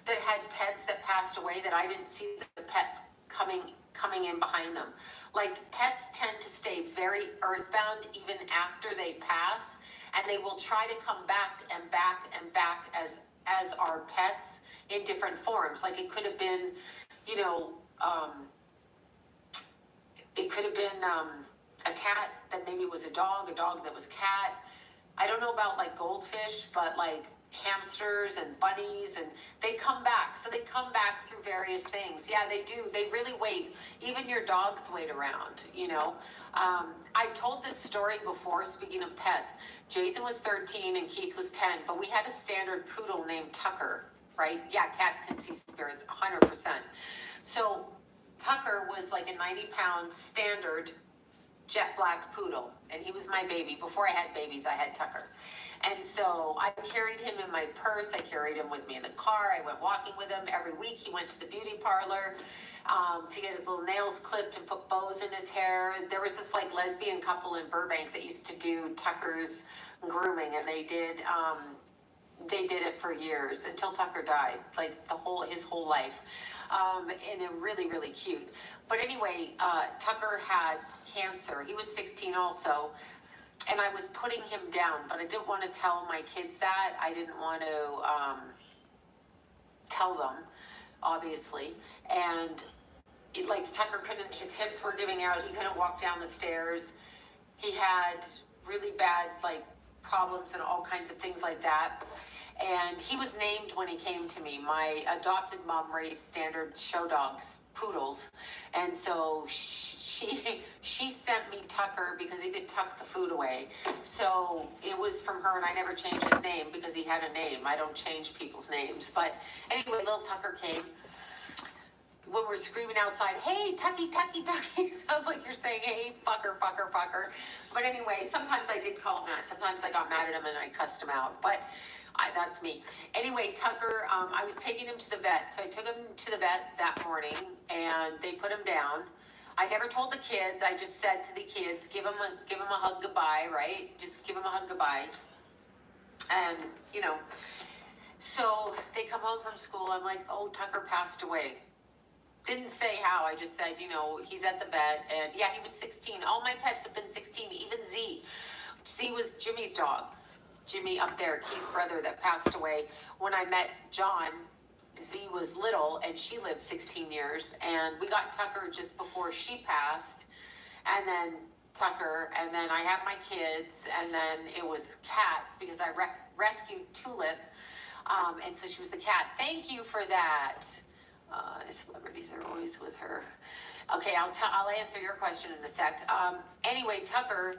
that had pets that passed away that I didn't see the pets coming in behind them. Like, pets tend to stay very earthbound even after they pass, and they will try to come back and back and back as our pets in different forms. Like, it could have been, it could have been a cat that maybe was a dog that was a cat. I don't know about like goldfish, but like hamsters and bunnies, and they come back. So they come back through various things. Yeah, they do. They really wait. Even your dogs wait around, I've told this story before, speaking of pets. Jason was 13 and Keith was 10, but we had a standard poodle named Tucker, right? Yeah, cats can see spirits 100%. So Tucker was like a 90-pound standard jet black poodle, and he was my baby. Before I had babies, I had Tucker. And so I carried him in my purse. I carried him with me in the car. I went walking with him. Every week he went to the beauty parlor to get his little nails clipped and put bows in his hair. There was this like lesbian couple in Burbank that used to do Tucker's grooming, and they did it for years until Tucker died, like his whole life. And they're really, really cute. But anyway, Tucker had cancer. He was 16 also. And I was putting him down, but I didn't want to tell my kids that. I didn't want to tell them, obviously. And Tucker couldn't, his hips were giving out. He couldn't walk down the stairs. He had really bad, problems and all kinds of things like that. And he was named when he came to me. My adopted mom raised standard show dogs, poodles. And so she sent me Tucker because he could tuck the food away. So it was from her, and I never changed his name because he had a name. I don't change people's names. But anyway, little Tucker came. When we're screaming outside, hey, Tucky, Tucky, Tucky. Sounds like you're saying, hey, fucker, fucker, fucker. But anyway, sometimes I did call him that. Sometimes I got mad at him and I cussed him out. But that's me. Anyway, Tucker, I was taking him to the vet. So I took him to the vet that morning, and they put him down. I never told the kids. I just said to the kids, give him a hug goodbye, right? Just give him a hug goodbye. And, so they come home from school. I'm like, oh, Tucker passed away. Didn't say how. I just said, he's at the vet. And yeah, he was 16. All my pets have been 16, even Z. Z was Jimmy's dog. Jimmy up there, Keith's brother that passed away. When I met John, Z was little, and she lived 16 years. And we got Tucker just before she passed. And then Tucker, and then I had my kids, and then it was cats because I rescued Tulip. And so she was the cat. Thank you for that. Celebrities are always with her. Okay, I'll answer your question in a sec. Anyway, Tucker,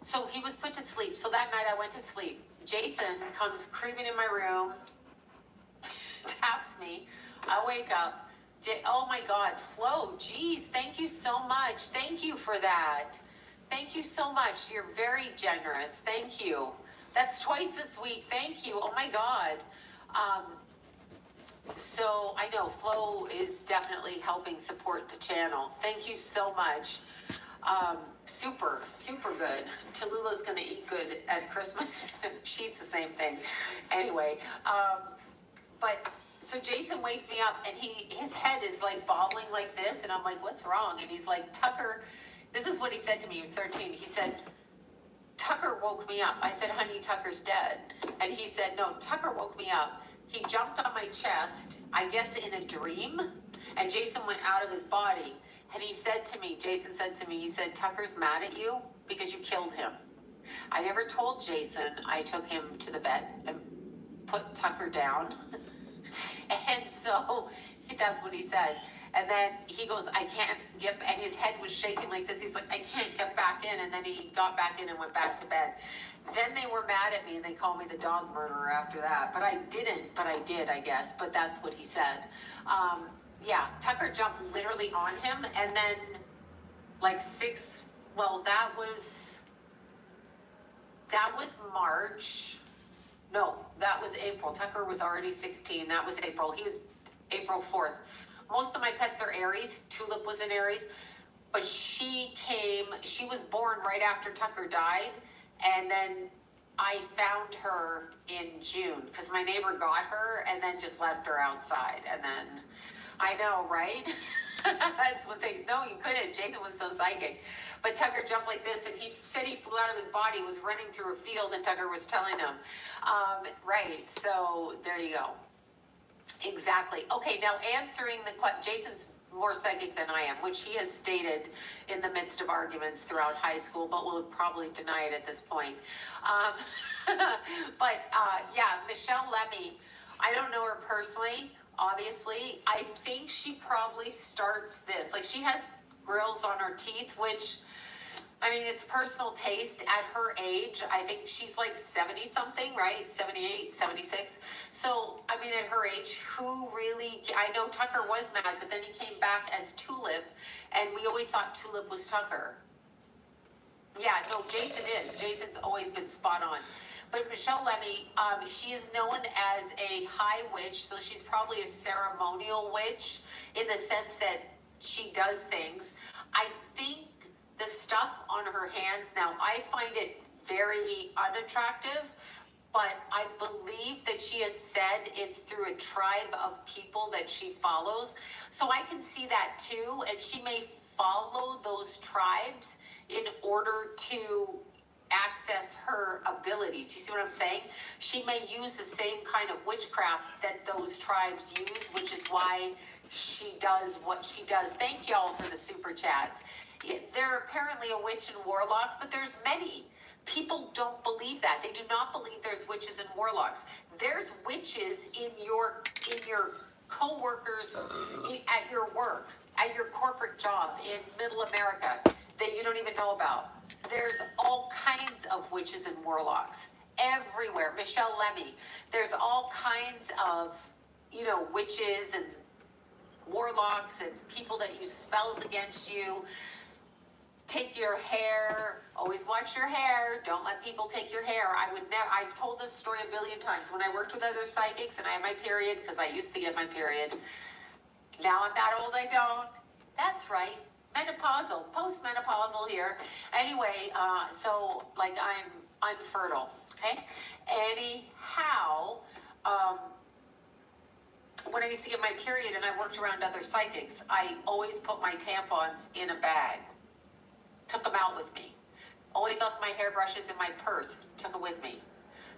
so he was put to sleep. So that night I went to sleep. Jason comes creeping in my room, taps me. I wake up. Oh my God, Flo, geez, thank you so much. Thank you for that. Thank you so much. You're very generous. Thank you. That's twice this week. Thank you. Oh my God. So I know Flo is definitely helping support the channel. Thank you so much. Super, super good. Tallulah's gonna eat good at Christmas. She eats the same thing. Anyway, but so Jason wakes me up, and his head is bobbling like this, and I'm like, what's wrong? And he's like, Tucker, this is what he said to me. He was 13. He said, Tucker woke me up. I said, honey, Tucker's dead. And he said, no, Tucker woke me up. He jumped on my chest, I guess in a dream, and Jason went out of his body. And Jason said to me, he said, Tucker's mad at you because you killed him. I never told Jason. I took him to the vet and put Tucker down. And so that's what he said. And then he goes, I can't get, and his head was shaking like this. He's like, I can't get back in. And then he got back in and went back to bed. Then they were mad at me, and they called me the dog murderer after that. But I didn't, but I did, I guess. But that's what he said. Yeah, Tucker jumped literally on him, and then that was March. No, that was April. Tucker was already 16. That was April. He was April 4th. Most of my pets are Aries. Tulip was an Aries. But she was born right after Tucker died. And then I found her in June because my neighbor got her and then just left her outside. And then, I know, right? That's what no, you couldn't. Jason was so psychic. But Tucker jumped like this, and he said he flew out of his body, was running through a field, and Tucker was telling him. Right, so there you go. Exactly. Okay, now answering the question, Jason's more psychic than I am, which he has stated in the midst of arguments throughout high school, but will probably deny it at this point. Yeah, Michelle Lemmy, I don't know her personally, obviously. I think she probably starts this. She has grills on her teeth, which I mean, it's personal taste at her age. I think she's like 70 something, right? 78, 76. So, I mean, at her age, who really, I know Tucker was mad, but then he came back as Tulip, and we always thought Tulip was Tucker. Yeah, no, Jason is. Jason's always been spot on. But Michelle Lemmy, she is known as a high witch, so she's probably a ceremonial witch in the sense that she does things. I think the stuff on her hands now, I find it very unattractive, but I believe that she has said it's through a tribe of people that she follows. So I can see that too, and she may follow those tribes in order to access her abilities. You see what I'm saying? She may use the same kind of witchcraft that those tribes use, which is why she does what she does. Thank y'all for the super chats. They're apparently a witch and warlock, but there's many. People don't believe that. They do not believe there's witches and warlocks. There's witches in your co-workers at your work, at your corporate job in middle America that you don't even know about. There's all kinds of witches and warlocks everywhere. Michelle Lemmy, there's all kinds of, witches and warlocks and people that use spells against you. Take your hair. Always watch your hair. Don't let people take your hair. I would never. I've told this story a billion times. When I worked with other psychics and I had my period, because I used to get my period. Now I'm that old, I don't. That's right. Menopausal, postmenopausal here. Anyway, so like I'm fertile. Okay. Anyhow, when I used to get my period and I worked around other psychics, I always put my tampons in a bag. Took them out with me. Always left my hairbrushes in my purse. Took it with me.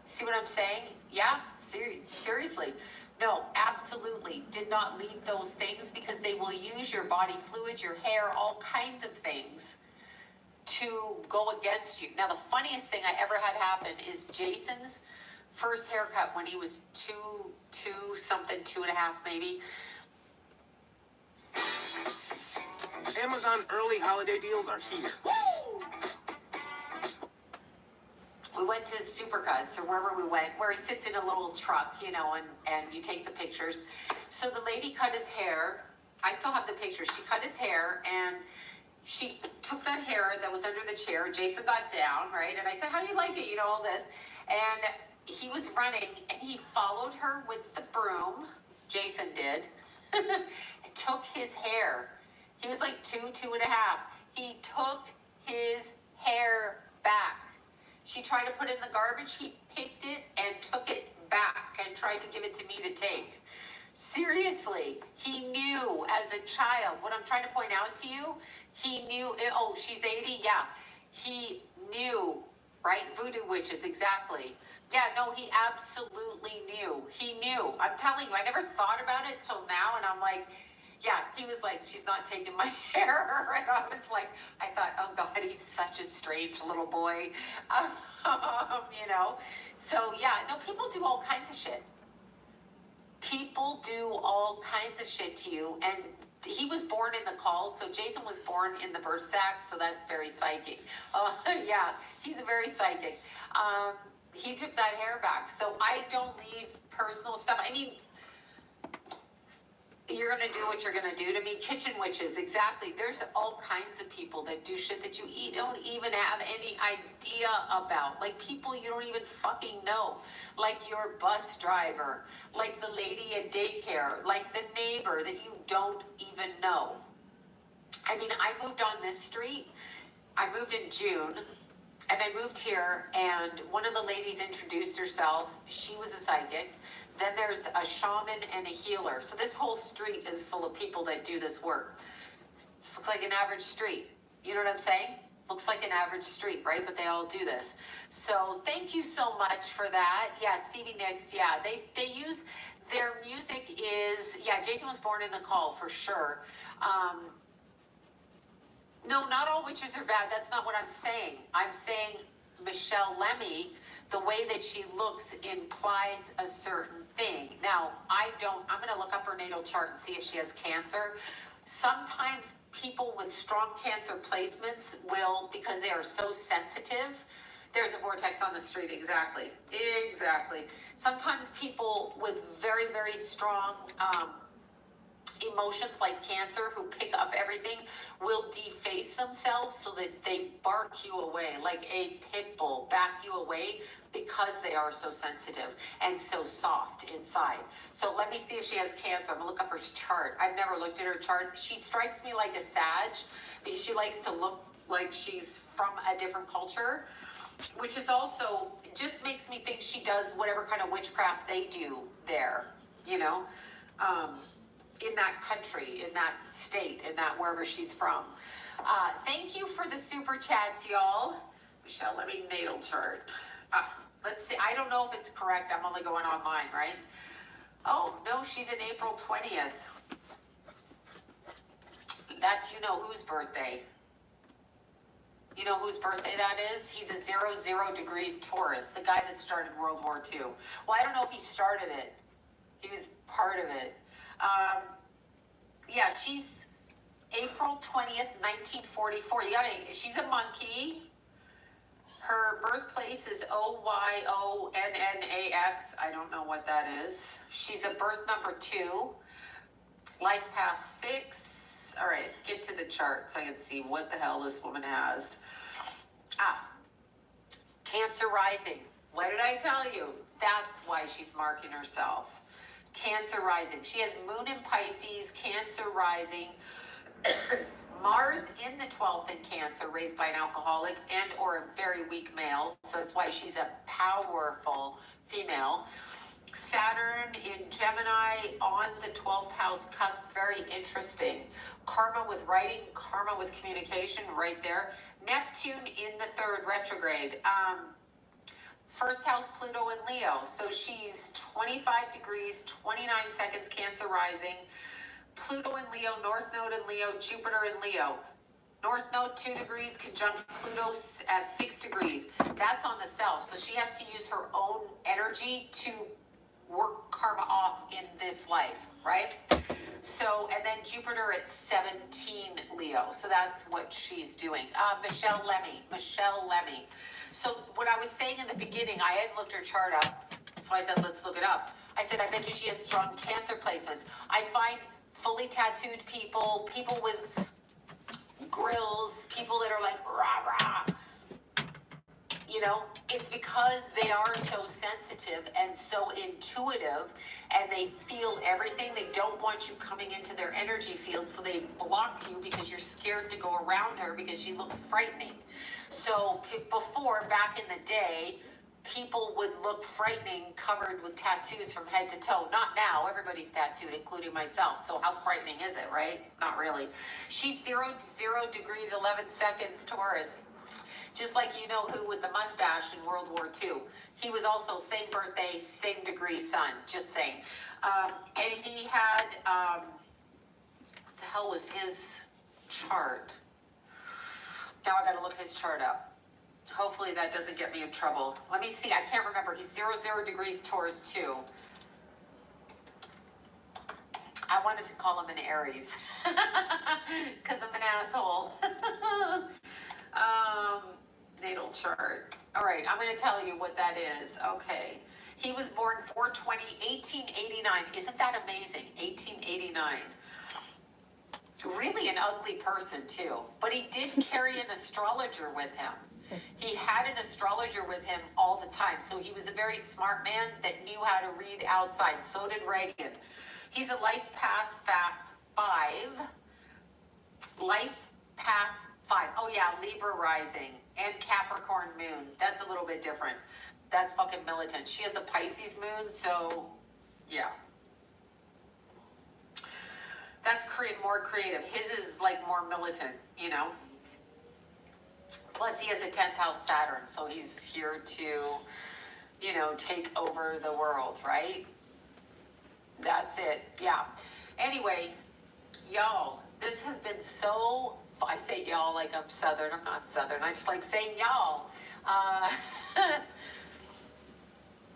See what I'm saying? Yeah? Seriously. No, absolutely. Did not leave those things because they will use your body fluids, your hair, all kinds of things to go against you. Now, the funniest thing I ever had happen is Jason's first haircut when he was two something, 2.5 maybe. Amazon early holiday deals are here. We went to Supercuts or wherever we went, where he sits in a little truck, and you take the pictures. So the lady cut his hair. I still have the picture. She cut his hair and she took that hair that was under the chair. Jason got down, right? And I said, how do you like it? All this. And he was running and he followed her with the broom. Jason did. And took his hair. He was like 2.5. He took his hair back. She tried to put it in the garbage. He picked it and took it back and tried to give it to me to take. Seriously, he knew as a child. What I'm trying to point out to you, he knew. Oh, she's 80? Yeah. He knew, right? Voodoo witches, exactly. Yeah, no, he absolutely knew. He knew. I'm telling you, I never thought about it till now, and I'm like, yeah, he was like, she's not taking my hair. And I was like, I thought, oh God, he's such a strange little boy. So yeah, no, people do all kinds of shit. People do all kinds of shit to you. And he was born in the call. So Jason was born in the birth sac. So that's very psychic. Yeah, he's a very psychic. He took that hair back. So I don't leave personal stuff. I mean, you're going to do what you're going to do to me. Kitchen witches, exactly. There's all kinds of people that do shit that you don't even have any idea about. Like people you don't even fucking know. Like your bus driver. Like the lady at daycare. Like the neighbor that you don't even know. I mean, I moved on this street. I moved in June. And I moved here. And one of the ladies introduced herself. She was a psychic. Then there's a shaman and a healer. So this whole street is full of people that do this work. Just looks like an average street. You know what I'm saying? Looks like an average street, right? But they all do this. So thank you so much for that. Yeah, Stevie Nicks. Yeah, they use their music is, yeah, Jason was born in the call for sure. No, not all witches are bad. That's not what I'm saying. I'm saying Michelle Lemmy, the way that she looks implies a certain thing. Now, I'm going to look up her natal chart and see if she has cancer. sometimes people with strong Cancer placements will, because they are so sensitive, there's a vortex on the street, exactly. Sometimes people with very, very strong emotions like Cancer who pick up everything will deface themselves so that they bark you away like a pit bull, back you away, because they are so sensitive and so soft inside. So let me see if she has Cancer. I'm gonna look up her chart. I've never looked at her chart. She strikes me like a Sag because she likes to look like she's from a different culture, which is also just makes me think she does whatever kind of witchcraft they do there, you know, in that country, in that state, in that wherever she's from. Thank you for the super chats, y'all. Michelle, let me natal chart. Let's see. I don't know if it's correct. I'm only going online, right? Oh, no, she's in April 20th. That's you know whose birthday. You know whose birthday that is? He's a 00 degrees Taurus, the guy that started World War II. Well, I don't know if he started it. He was part of it. Yeah, she's April 20th, 1944. She's a monkey. Her birthplace is OYONNAX. I don't know what that is. She's a birth number 2. Life path 6. All right, get to the chart so I can see what the hell this woman has. Cancer rising. What did I tell you? That's why she's marking herself. Cancer rising. She has Moon in Pisces, Cancer rising, Mars in the 12th in Cancer, raised by an alcoholic and or a very weak male. So that's why she's a powerful female. Saturn in Gemini on the 12th house cusp, very interesting. Karma with writing, karma with communication, right there. Neptune in the 3rd retrograde. First house Pluto in Leo. So she's 25 degrees, 29 seconds Cancer rising. Pluto in Leo, North Node in Leo, Jupiter in Leo. North Node 2 degrees, conjunct Pluto at 6 degrees. That's on the self. So she has to use her own energy to work karma off in this life, right? So, and then Jupiter at 17 Leo. So that's what she's doing. Michelle Lemmy. So what I was saying in the beginning, I hadn't looked her chart up. So I said, let's look it up. I said, I bet you she has strong Cancer placements. I find fully tattooed people, people with grills, people that are like, rah, rah. You know, it's because they are so sensitive and so intuitive and they feel everything. They don't want you coming into their energy field, so they block you because you're scared to go around her because she looks frightening. So before, back in the day, people would look frightening covered with tattoos from head to toe. Not now. Everybody's tattooed, including myself. So how frightening is it, right? Not really. She's 0 degrees 11 seconds Taurus. Just like you know who with the mustache in World War II. He was also same birthday, same degree sun. Just saying. And he had, what the hell was his chart? Now I gotta look his chart up. Hopefully that doesn't get me in trouble. Let me see. I can't remember. He's 0 degrees Taurus too. I wanted to call him an Aries because I'm an asshole. Natal chart. All right, I'm going to tell you what that is. Okay. He was born 4/20/1889. Isn't that amazing? 1889. Really an ugly person too, but he did carry an astrologer with him. He had an astrologer with him all the time, so he was a very smart man that knew how to read outside. So did Reagan. He's a life path 5. Life path 5. Oh yeah, Libra rising and Capricorn moon. That's a little bit different. That's fucking militant. She has a Pisces moon, so yeah. That's more creative. His is like more militant, you know. Plus he has a 10th house Saturn, so he's here to, you know, take over the world, right? That's it. Yeah. Anyway, y'all, this has been so, I say y'all like I'm Southern. I'm not Southern. I just like saying y'all.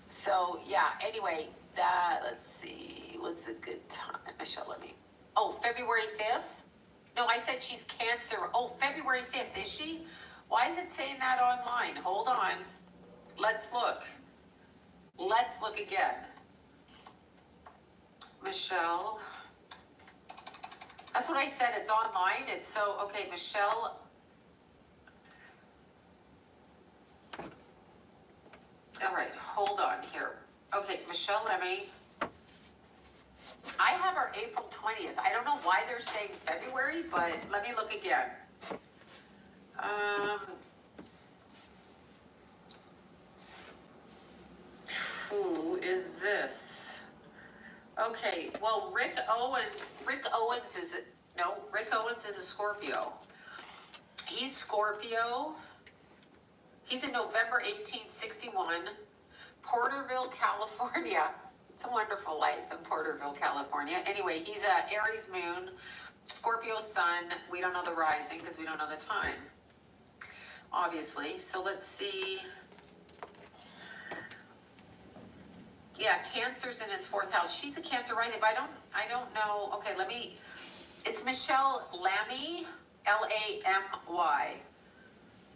So, yeah. Anyway, let's see. What's a good time? Michelle, let me Oh, February 5th? No, I said she's Cancer. Oh, February 5th, is she? Why is it saying that online? Hold on. Let's look. Let's look again. Michelle. That's what I said. It's online. It's so, okay, Michelle. All right, hold on here. Okay, Michelle Lemmy. I have her April 20th. I don't know why they're saying February, but let me look again. Who is this? Okay, well, Rick Owens is a Scorpio. He's Scorpio. He's in November 1861, Porterville, California. It's a wonderful life in Porterville, California. Anyway, he's a Aries moon, Scorpio sun. We don't know the rising because we don't know the time, obviously. So let's see. Yeah, Cancer's in his 4th house. She's a Cancer rising, but I don't know. Okay, it's Michelle Lamy, Lamy.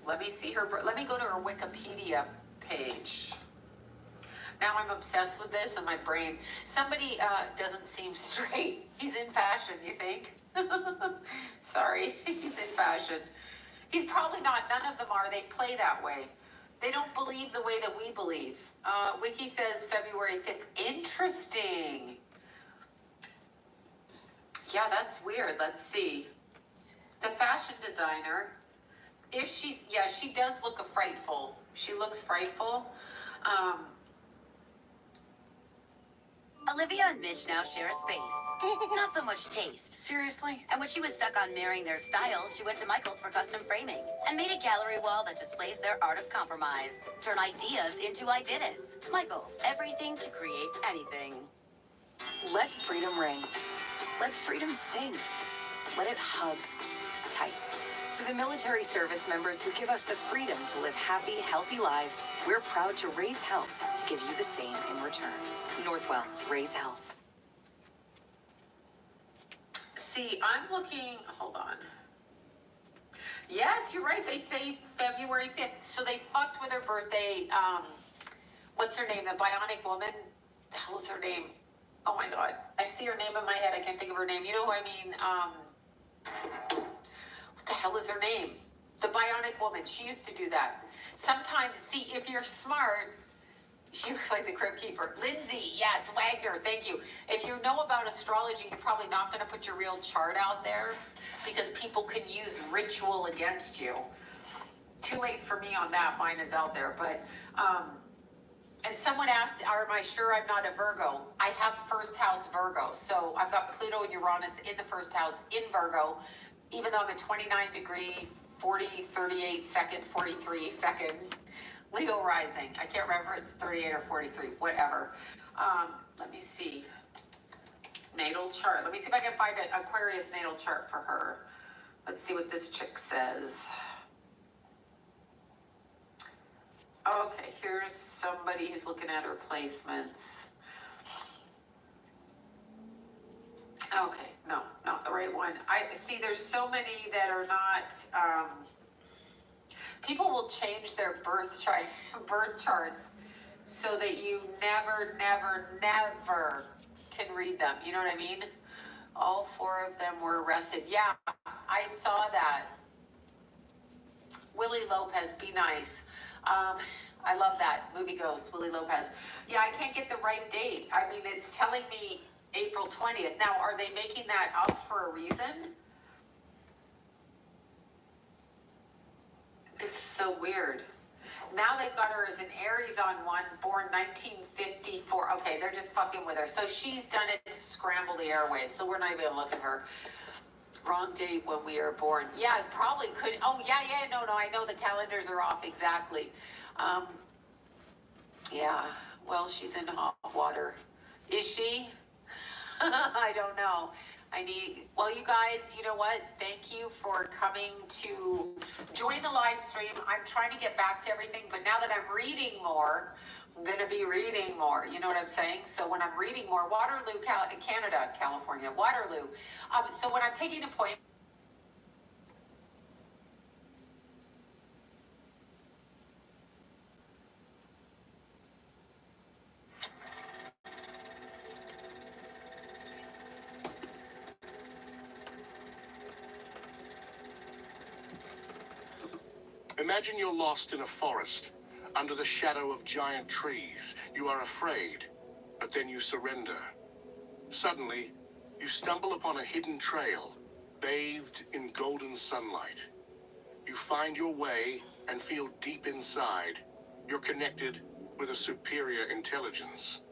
Let me see her, let me go to her Wikipedia page. Now I'm obsessed with this in my brain. Somebody doesn't seem straight. He's in fashion, you think? Sorry, he's in fashion. He's probably not, none of them are. They play that way. They don't believe the way that we believe. Wiki says February 5th. Interesting. Yeah, that's weird. Let's see. The fashion designer, if she's, yeah, she does look frightful. She looks frightful. Olivia and Mitch now share a space. Not so much taste. Seriously? And when she was stuck on marrying their styles, she went to Michael's for custom framing and made a gallery wall that displays their art of compromise. Turn ideas into ideas. Michael's, everything to create anything. Let freedom ring. Let freedom sing. Let it hug tight. To the military service members who give us the freedom to live happy, healthy lives, we're proud to raise health to give you the same in return. Northwell, raise health. See, I'm looking, hold on. Yes, you're right. They say February 5th. So they fucked with her birthday. What's her name? The bionic woman? The hell is her name? Oh my God. I see her name in my head. I can't think of her name. You know who I mean? What the hell is her name? The bionic woman. She used to do that. Sometimes, see, if you're smart, she looks like the Crypt Keeper. Lindsay, yes, Wagner, thank you. If you know about astrology, you're probably not going to put your real chart out there because people can use ritual against you. Too late for me on that. Mine is out there. But, and someone asked, am I sure I'm not a Virgo? I have 1st house Virgo. So I've got Pluto and Uranus in the 1st house in Virgo, even though I'm a 29 degree, 40, 38 second, 43 second. Leo rising. I can't remember if it's 38 or 43, whatever. Let me see. Natal chart. Let me see if I can find an Aquarius natal chart for her. Let's see what this chick says. Okay, here's somebody who's looking at her placements. Okay, no, not the right one. I see there's so many that are not, people will change their birth charts so that you never can read them. You know what I mean? All 4 of them were arrested. Yeah, I saw that. Willie Lopez, be nice. I love that. Movie Ghost, Willie Lopez. Yeah, I can't get the right date. I mean, it's telling me April 20th. Now, are they making that up for a reason? This is so weird. Now they've got her as an Aries on one, born 1954. Okay, they're just fucking with her. So she's done it to scramble the airwaves. So we're not even gonna look at her. Wrong date when we are born. Yeah, it probably could. Oh, yeah, no, I know the calendars are off, exactly. Yeah, well, she's in hot water. Is she? I don't know. Well, you guys, you know what? Thank you for coming to join the live stream. I'm trying to get back to everything, but now that I'm reading more, I'm going to be reading more. You know what I'm saying? So when I'm reading more, Waterloo, Canada, California, Waterloo. So when I'm taking a point. Imagine you're lost in a forest, under the shadow of giant trees. You are afraid, but then you surrender. Suddenly, you stumble upon a hidden trail, bathed in golden sunlight. You find your way and feel deep inside. You're connected with a superior intelligence.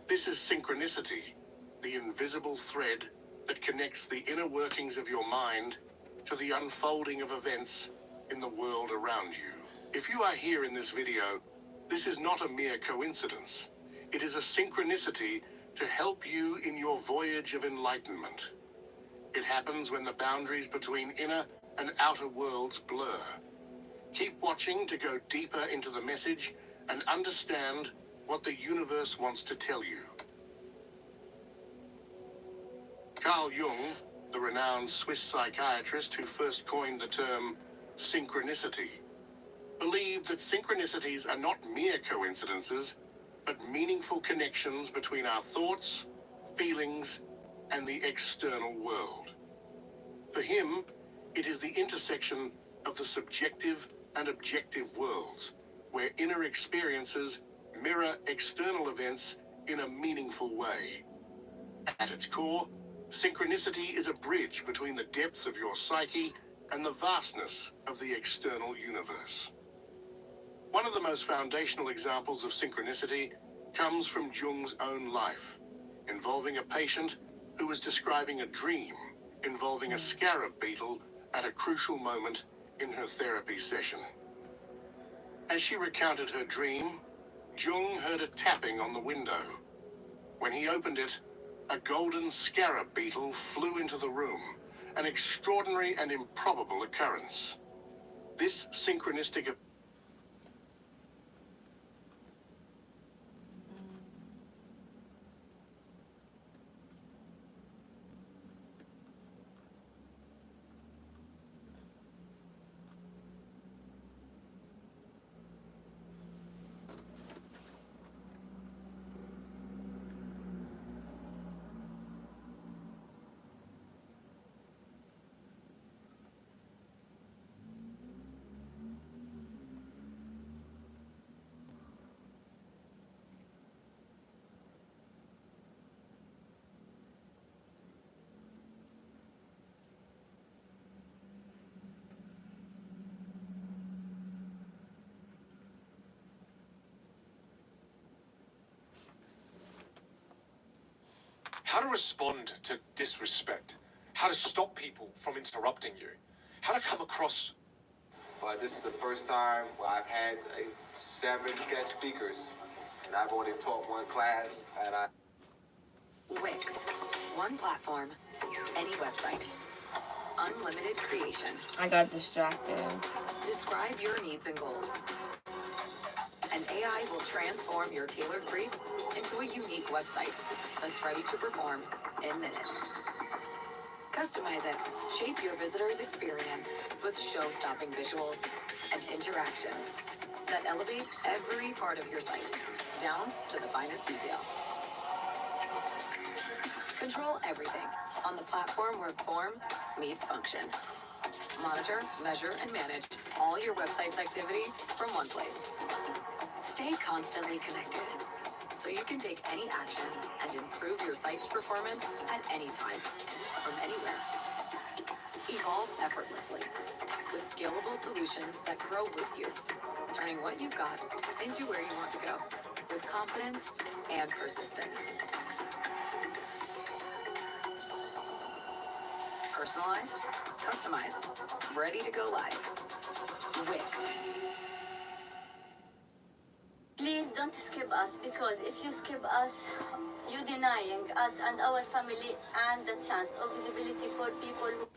This is synchronicity, the invisible thread that connects the inner workings of your mind to the unfolding of events in the world around you. If you are here in this video, this is not a mere coincidence. It is a synchronicity to help you in your voyage of enlightenment. It happens when the boundaries between inner and outer worlds blur. Keep watching to go deeper into the message and understand what the universe wants to tell you. Carl Jung, the renowned Swiss psychiatrist who first coined the term synchronicity, believed that synchronicities are not mere coincidences, but meaningful connections between our thoughts, feelings, and the external world. For him, it is the intersection of the subjective and objective worlds, where inner experiences mirror external events in a meaningful way. At its core, synchronicity is a bridge between the depths of your psyche and the vastness of the external universe. One of the most foundational examples of synchronicity comes from Jung's own life, involving a patient who was describing a dream involving a scarab beetle at a crucial moment in her therapy session. As she recounted her dream, Jung heard a tapping on the window. When he opened it, a golden scarab beetle flew into the room, an extraordinary and improbable occurrence. This synchronistic how to respond to disrespect, how to stop people from interrupting you, how to come across. But this is the first time where I've had 7 guest speakers, and I've only taught 1 class, and Wix. One platform, any website. Unlimited creation. I got distracted. Describe your needs and goals. And AI will transform your tailored brief into a unique website that's ready to perform in minutes. Customize it. Shape your visitor's experience with show-stopping visuals and interactions that elevate every part of your site, down to the finest detail. Control everything on the platform where form meets function. Monitor, measure, and manage all your website's activity from one place. Stay constantly connected so you can take any action and improve your site's performance at any time, from anywhere. Evolve effortlessly with scalable solutions that grow with you, turning what you've got into where you want to go with confidence and persistence. Personalized, customized, ready to go live. Wix. Please don't skip us, because if you skip us, you're denying us and our family and the chance of visibility for people who...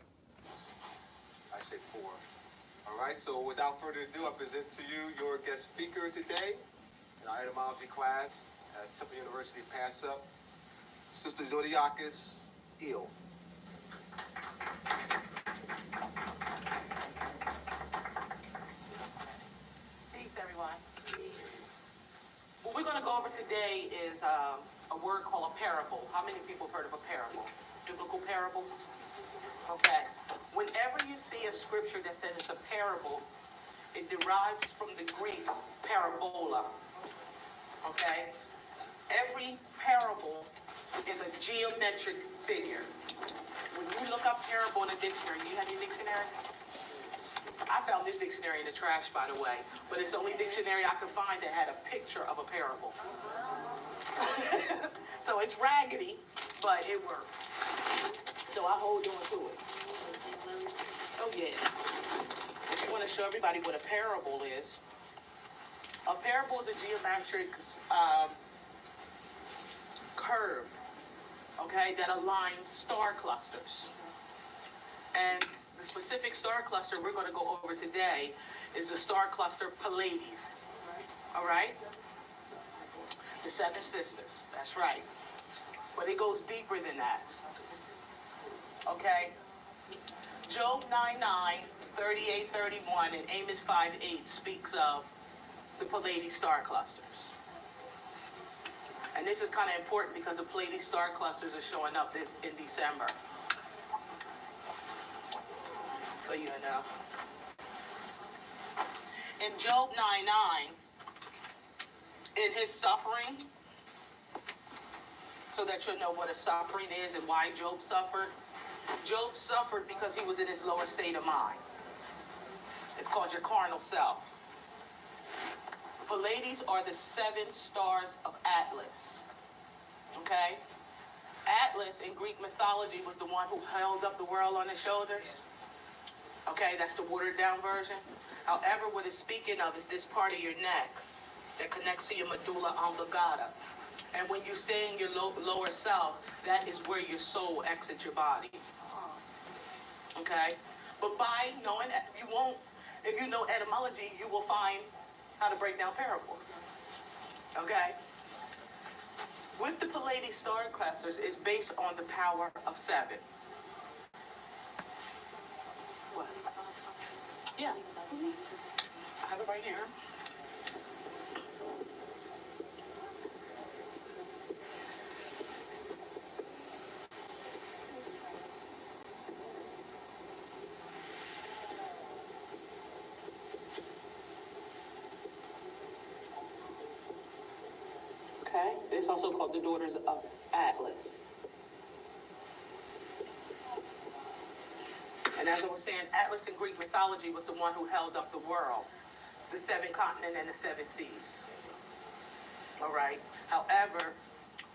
I say 4. All right, so without further ado, I present to you your guest speaker today. And our etymology class at Temple University Pass Up, Sister Zodiacus Eel. Thanks, everyone. What we're going to go over today is a word called a parable. How many people have heard of a parable? Biblical parables? Okay. Whenever you see a scripture that says it's a parable, it derives from the Greek parabola. Okay? Every parable is a geometric figure. When you look up parable in a dictionary, do you have your dictionaries? I found this dictionary in the trash, by the way, but it's the only dictionary I could find that had a picture of a parable. So it's raggedy, but it works. So I hold on to it. Oh yeah. If you want to show everybody what a parable is a geometric curve, okay, that aligns star clusters. And the specific star cluster we're going to go over today is the star cluster Pleiades. All right? The seven sisters. That's right. But it goes deeper than that. Okay? Job 9:9, 38:31, and Amos 5:8 speaks of the Pleiades star clusters. And this is kind of important because the Pleiades star clusters are showing up this in December. So you know. In Job 9:9, in his suffering, so that you'll know what a suffering is and why Job suffered. Job suffered because he was in his lower state of mind. It's called your carnal self. Pleiades are the seven stars of Atlas. Okay? Atlas in Greek mythology was the one who held up the world on his shoulders. Okay, that's the watered down version. However, what it's speaking of is this part of your neck that connects to your medulla oblongata. And when you stay in your lower self, that is where your soul exits your body. Okay? But by knowing that, if you know etymology, you will find how to break down parables. Okay? With the Pleiades star clusters, it's based on the power of seven. What? Yeah. I have it right here. Okay, it's also called the Daughters of Atlas. And as I was saying, Atlas in Greek mythology was the one who held up the world, the seven continents and the seven seas. All right. However,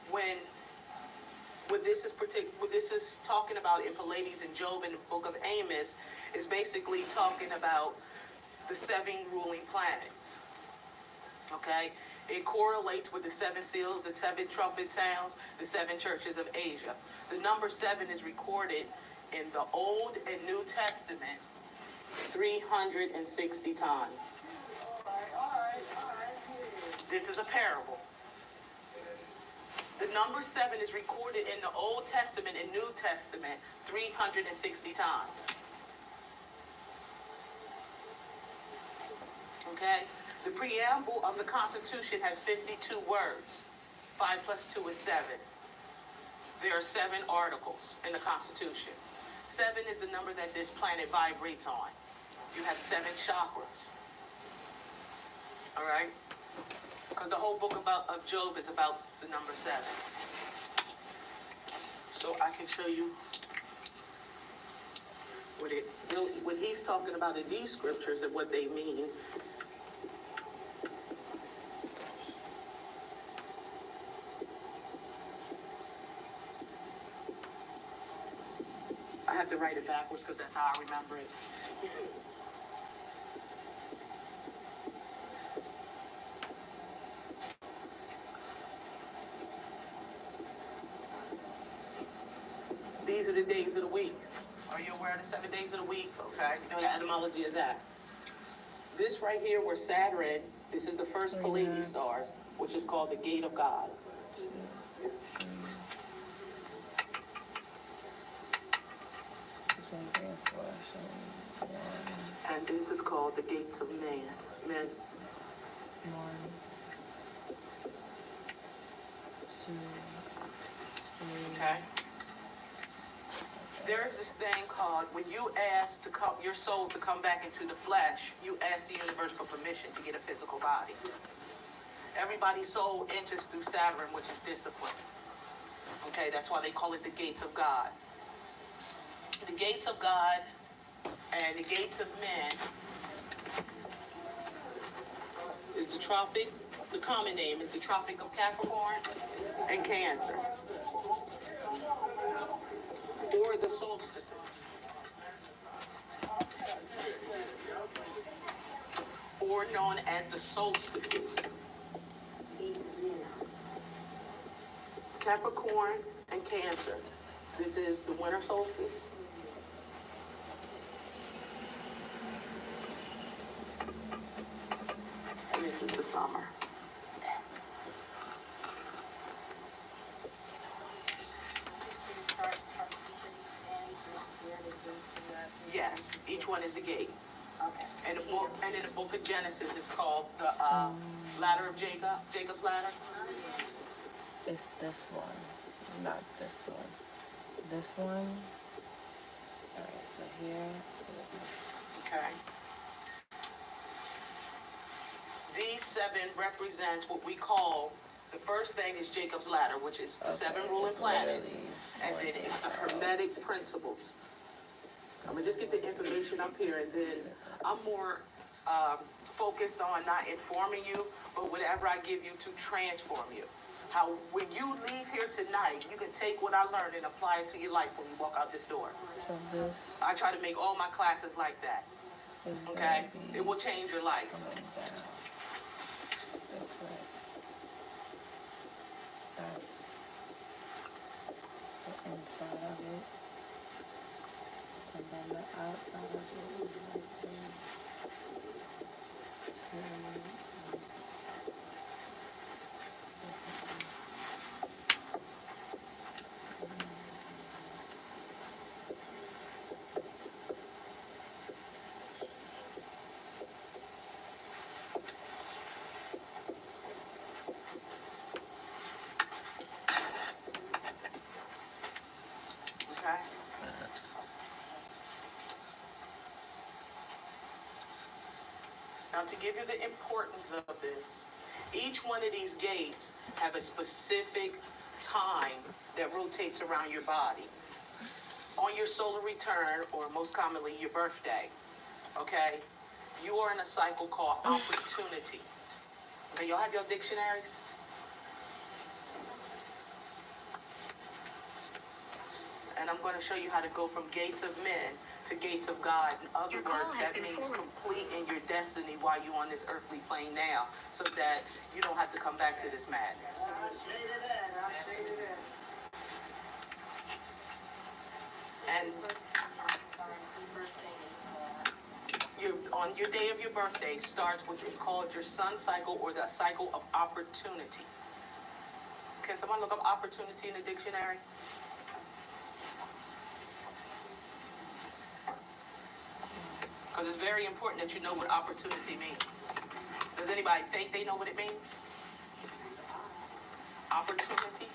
what this is talking about in Pleiades and Job and the book of Amos is basically talking about the seven ruling planets. Okay? It correlates with the seven seals, the seven trumpet sounds, the seven churches of Asia. The number seven is recorded in the Old and New Testament 360 times. This is a parable. The number seven is recorded in the Old Testament and New Testament 360 times. Okay? The preamble of the Constitution has 52 words. 5 plus 2 is 7. There are 7 articles in the Constitution. 7 is the number that this planet vibrates on. You have 7 chakras. All right? Because the whole book of Job is about the number 7. So I can show you what he's talking about in these scriptures and what they mean. I have to write it backwards because that's how I remember it. These are the days of the week. Are you aware of the 7 days of the week? Okay, you know the etymology of that. This right here where Saturn This is the first Pleiades stars, which is called the Gate of God. And this is called the Gates of Men. Okay. There's this thing called, when you ask to come, your soul to come back into the flesh, you ask the universe for permission to get a physical body. Everybody's soul enters through Saturn, which is discipline. Okay, that's why they call it the gates of God. The gates of God and the gates of men is the tropic, the common name is the Tropic of Capricorn and Cancer. Or the solstices. Or known as the solstices. Capricorn and Cancer. This is the winter solstice. And this is the summer. Yes, each one is a gate. Okay. And in the book of Genesis, it's called the ladder of Jacob, Jacob's ladder. It's this one, not this one. This one. Alright, so here. Okay. These 7 represents what we call, the first thing is Jacob's ladder, which is the 7 ruling planets. And then it's the Hermetic principles. I'm gonna just get the information up here, and then I'm more focused on not informing you, but whatever I give you to transform you. How when you leave here tonight, you can take what I learned and apply it to your life when you walk out this door. So this. I try to make all my classes like that. Okay? It will change your life. This way. That's the inside of it. And then the outside of it is like Okay? Now, to give you the importance of this, each one of these gates have a specific time that rotates around your body. On your solar return, or most commonly your birthday, okay, you are in a cycle called opportunity. Okay, y'all have your dictionaries? And I'm going to show you how to go from gates of men to gates of God. In other words, that means complete in your destiny while you're on this earthly plane now, so that you don't have to come back to this madness. And on your day of your birthday starts with, it's called your sun cycle, or the cycle of opportunity. Can someone look up opportunity in the dictionary? Because it's very important that you know what opportunity means. Does anybody think they know what it means? Opportunity?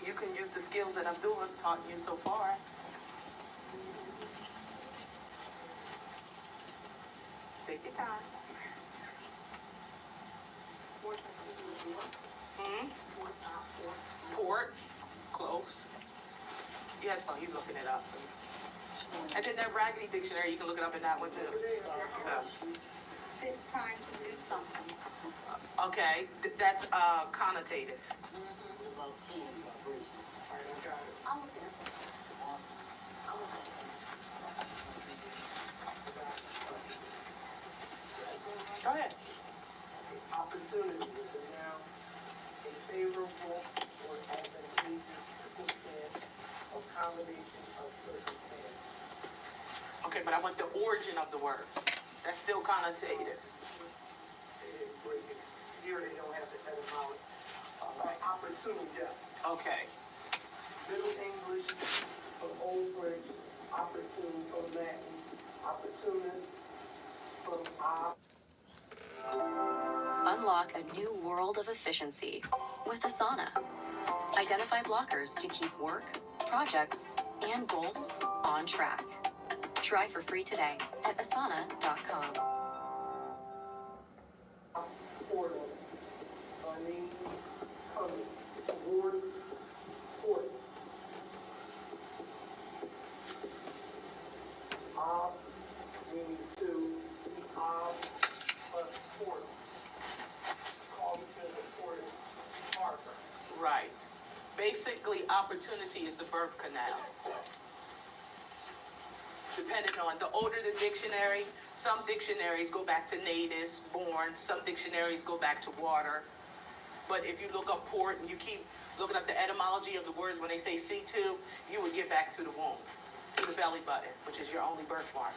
You can use the skills that I'm taught you so far. Take your time. Port, close. Yeah, oh, he's looking it up. And then that Raggedy dictionary, you can look it up in that one too. It's time to do something. Okay, that's connotative. but I want the origin of the word. That's still connotative. Here they don't have the etymology. Opportunity, yeah. Okay. Middle English from Old French, opportune from Latin, opportunist from Unlock a new world of efficiency with Asana. Identify blockers to keep work, projects, and goals on track. Try for free today at asana.com. portal. Name coming toward port. Meaning to the plus port. Call to the port is harbor. Right. Basically, opportunity is the birth canal. Depending on the older the dictionary, some dictionaries go back to natives, born, some dictionaries go back to water. But if you look up port and you keep looking up the etymology of the words, when they say C2, you would get back to the womb, to the belly button, which is your only birthmark.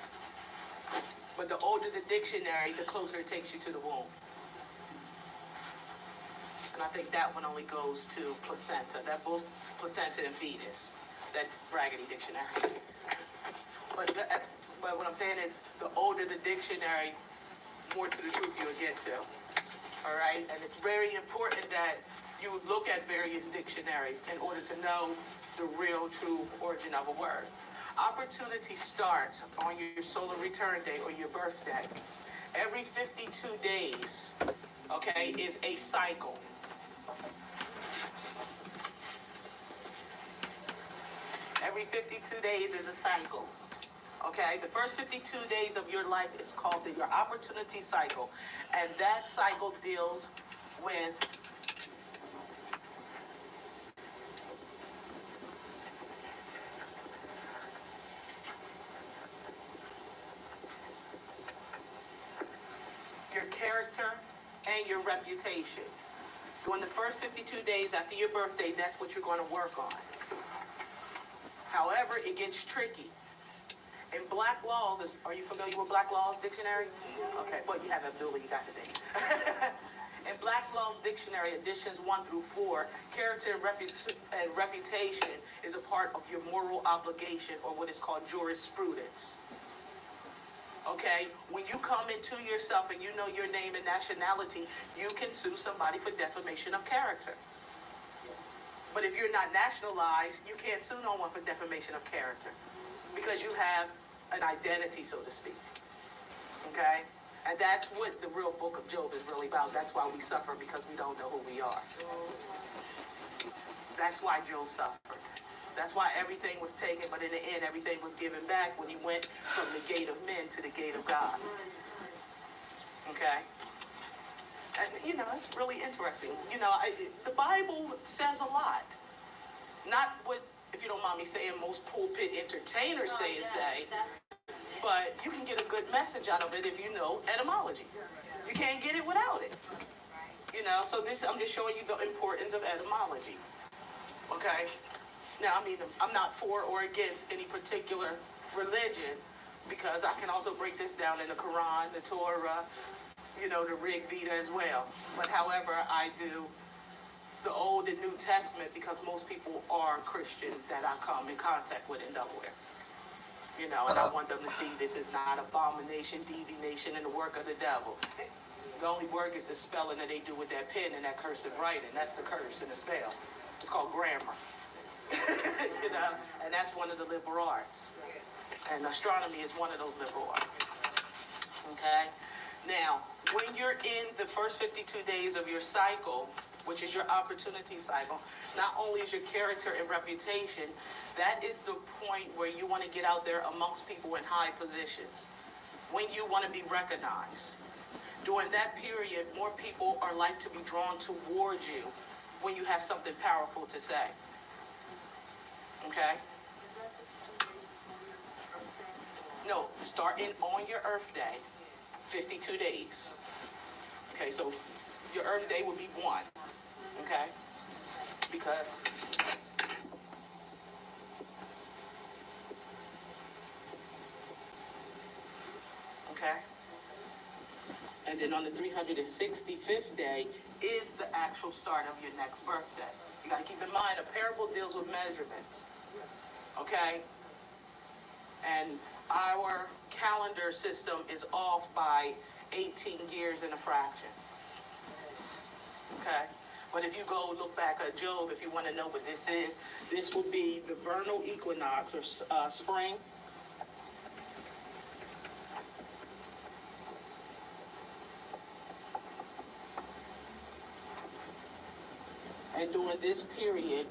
But the older the dictionary, the closer it takes you to the womb. And I think that one only goes to placenta, that book, placenta and fetus, that Raggedy dictionary. But what I'm saying is, the older the dictionary, more to the truth you would get to. All right? And it's very important that you look at various dictionaries in order to know the real, true origin of a word. Opportunity starts on your solar return day or your birthday. Every 52 days, okay, is a cycle. Every 52 days is a cycle. Okay, the first 52 days of your life is called your opportunity cycle, and that cycle deals with your character and your reputation. During the first 52 days after your birthday, that's what you're going to work on. However, it gets tricky. In Black Laws, are you familiar with Black Laws Dictionary? Okay, well, you have Abdullah, you got the thing. In Black Laws Dictionary, editions 1 through 4, character and reputation is a part of your moral obligation, or what is called jurisprudence. Okay, when you come into yourself and you know your name and nationality, you can sue somebody for defamation of character. But if you're not nationalized, you can't sue no one for defamation of character, because you have an identity, so to speak. Okay? And that's what the real book of Job is really about. That's why we suffer, because we don't know who we are. That's why Job suffered. That's why everything was taken, but in the end, everything was given back when he went from the gate of men to the gate of God. Okay? And, you know, it's really interesting. You know, the Bible says a lot. Not what, if you don't mind me saying, most pulpit entertainers say, but you can get a good message out of it if you know etymology. You can't get it without it. You know, so this, I'm just showing you the importance of etymology. Okay? Now, I mean, I'm not for or against any particular religion, because I can also break this down in the Quran, the Torah, you know, the Rig Veda as well. But however, I do the Old and New Testament because most people are Christian that I come in contact with in Delaware. You know, and I want them to see this is not abomination, divination, and the work of the devil. The only work is the spelling that they do with that pen and that cursive writing. That's the curse and the spell. It's called grammar. You know, and that's one of the liberal arts. And astronomy is one of those liberal arts. Okay? Now, when you're in the first 52 days of your cycle, which is your opportunity cycle, not only is your character and reputation, that is the point where you want to get out there amongst people in high positions, when you want to be recognized. During that period, more people are like to be drawn towards you when you have something powerful to say. Okay? No, starting on your Earth Day, 52 days. Okay, so your Earth Day would be 1. Okay? Because Okay? And then on the 365th day is the actual start of your next birthday. You got to keep in mind, a parable deals with measurements. Okay? And our calendar system is off by 18 years and a fraction. Okay? But if you go look back at Job, if you want to know what this is, this will be the vernal equinox or spring. And during this period,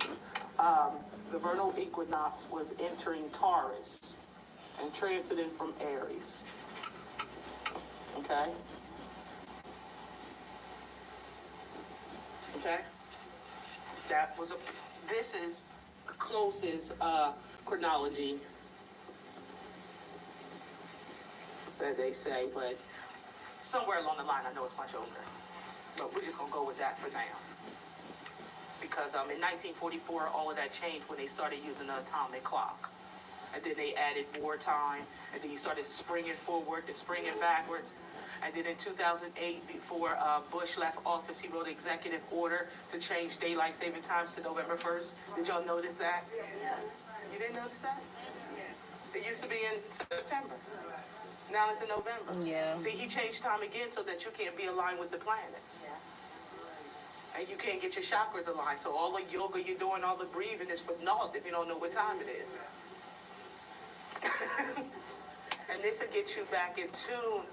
the vernal equinox was entering Taurus and transiting from Aries. Okay? Okay? This is the closest chronology that they say, but somewhere along the line I know it's much older. But we're just going to go with that for now. Because in 1944, all of that changed when they started using the atomic clock. And then they added wartime, and then you started springing forward and springing backwards. And then in 2008, before Bush left office, he wrote an executive order to change daylight saving times to November 1st. Did y'all notice that? You didn't notice that? It used to be in September. Now it's in November. Yeah. See, he changed time again so that you can't be aligned with the planets. And you can't get your chakras aligned. So all the yoga you're doing, all the breathing is for naught if you don't know what time it is. And this will get you back in tune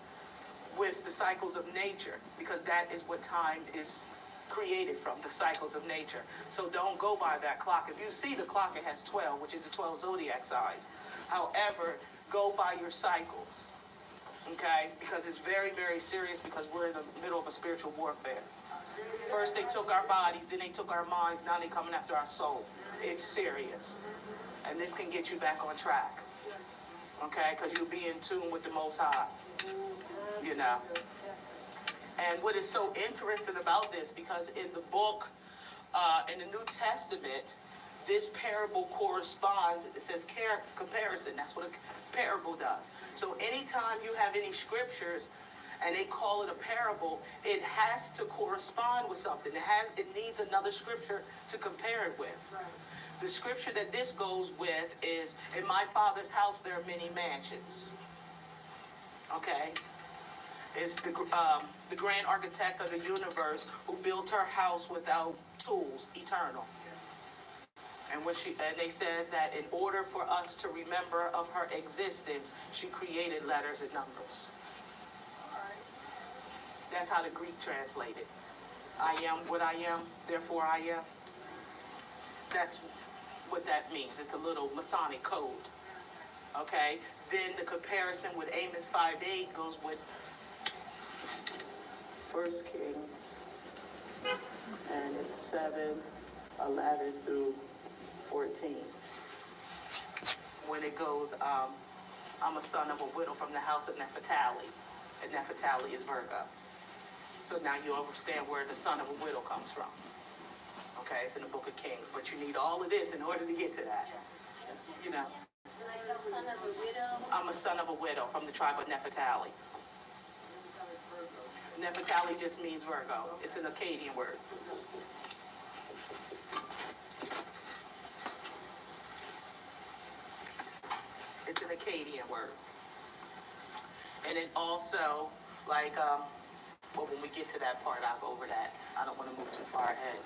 with the cycles of nature, because that is what time is created from, the cycles of nature. So don't go by that clock. If you see the clock, it has 12, which is the 12 zodiac signs. However, go by your cycles, okay? Because it's very, very serious, because we're in the middle of a spiritual warfare. First they took our bodies, then they took our minds, now they're coming after our soul. It's serious. And this can get you back on track, okay? Because you'll be in tune with the Most High, you know. And what is so interesting about this, because in the book, in the New Testament, this parable corresponds, it says comparison. That's what a parable does. So anytime you have any scriptures and they call it a parable, it has to correspond with something. It needs another scripture to compare it with. The scripture that this goes with is, in my Father's house there are many mansions. Okay? It's the grand architect of the universe who built her house without tools, eternal. And they said that in order for us to remember of her existence, she created letters and numbers. That's how the Greek translated. I am what I am, therefore I am. That's what that means. It's a little Masonic code. Okay? Then the comparison with Amos 5:8 goes with 1 Kings, and it's 7:11 through 14. When it goes, I'm a son of a widow from the house of Naphtali, and Naphtali is Virgo. So now you understand where the son of a widow comes from. Okay, it's in the book of Kings, but you need all of this in order to get to that. You know. Son of a widow. I'm a son of a widow from the tribe of Naphtali. Naphtali just means Virgo. It's an Akkadian word. It's an Akkadian word. And it also, like, well, when we get to that part, I'll go over that. I don't want to move too far ahead.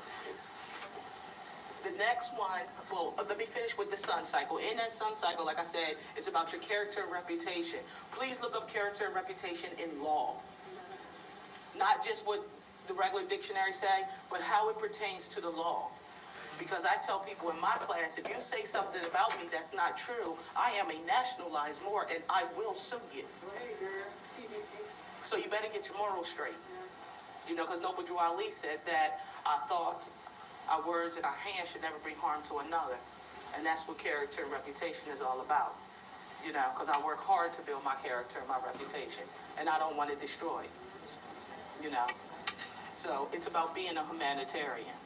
The next one, well, let me finish with the sun cycle. In that sun cycle, like I said, it's about your character and reputation. Please look up character and reputation in law. Not just what the regular dictionary say, but how it pertains to the law. Because I tell people in my class, if you say something about me that's not true, I am a nationalized Moor and I will sue you. So you better get your morals straight. You know, because Noble Drew Ali said that our thoughts, our words, and our hands should never bring harm to another. And that's what character and reputation is all about. You know, because I work hard to build my character and my reputation. And I don't want to destroy it. You know. So it's about being a humanitarian.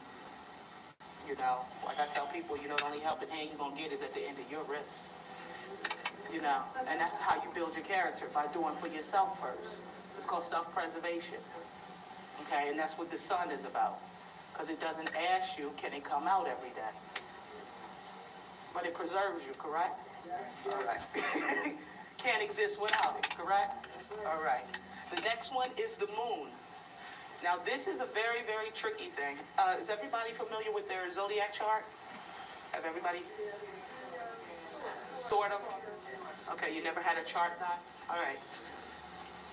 You know, like I tell people, you know, the only helping hand you're going to get is at the end of your wrist. You know, and that's how you build your character, by doing for yourself first. It's called self-preservation. Okay, and that's what the sun is about. Because it doesn't ask you, can it come out every day? But it preserves you, correct? All right. Can't exist without it, correct? All right. The next one is the moon. Now, this is a very, very tricky thing. Is everybody familiar with their zodiac chart? Have everybody? Sort of? Okay, you never had a chart done? All right.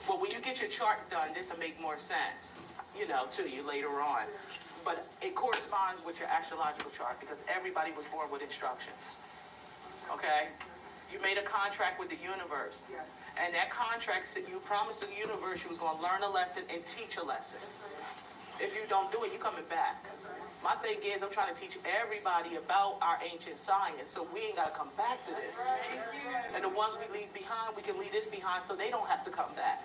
Well, when you get your chart done, this will make more sense, you know, to you later on. But it corresponds with your astrological chart because everybody was born with instructions. Okay? You made a contract with the universe. And that contract said you promised the universe you was going to learn a lesson and teach a lesson. If you don't do it, you're coming back. My thing is, I'm trying to teach everybody about our ancient science, so we ain't got to come back to this. And the ones we leave behind, we can leave this behind so they don't have to come back.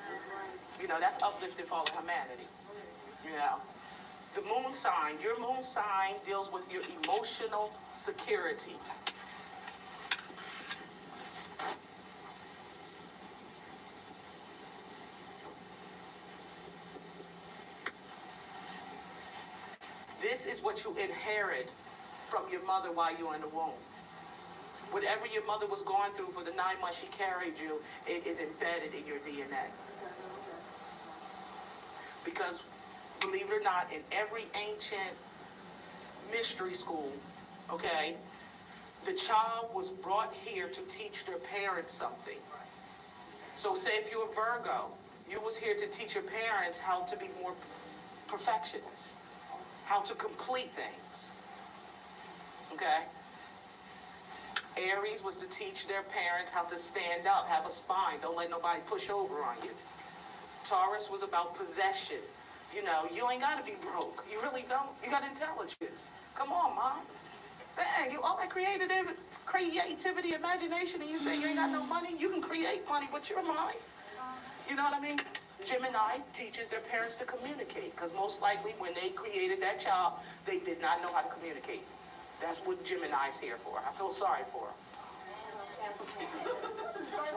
You know, that's uplifting for all of humanity. You know, the moon sign, your moon sign deals with your emotional security. This is what you inherit from your mother while you're in the womb. Whatever your mother was going through for the 9 months she carried you, it is embedded in your DNA. Because, believe it or not, in every ancient mystery school, okay, the child was brought here to teach their parents something. So say if you're a Virgo, you was here to teach your parents how to be more perfectionists, how to complete things, okay? Aries was to teach their parents how to stand up, have a spine, don't let nobody push over on you. Taurus was about possession. You know, you ain't gotta be broke. You really don't. You got intelligence. Come on, Mom. Dang, you all that creativity, imagination, and you say you ain't got no money? You can create money with your mind. You know what I mean? Gemini teaches their parents to communicate, because most likely when they created that child, they did not know how to communicate. That's what Gemini's here for. I feel sorry for them.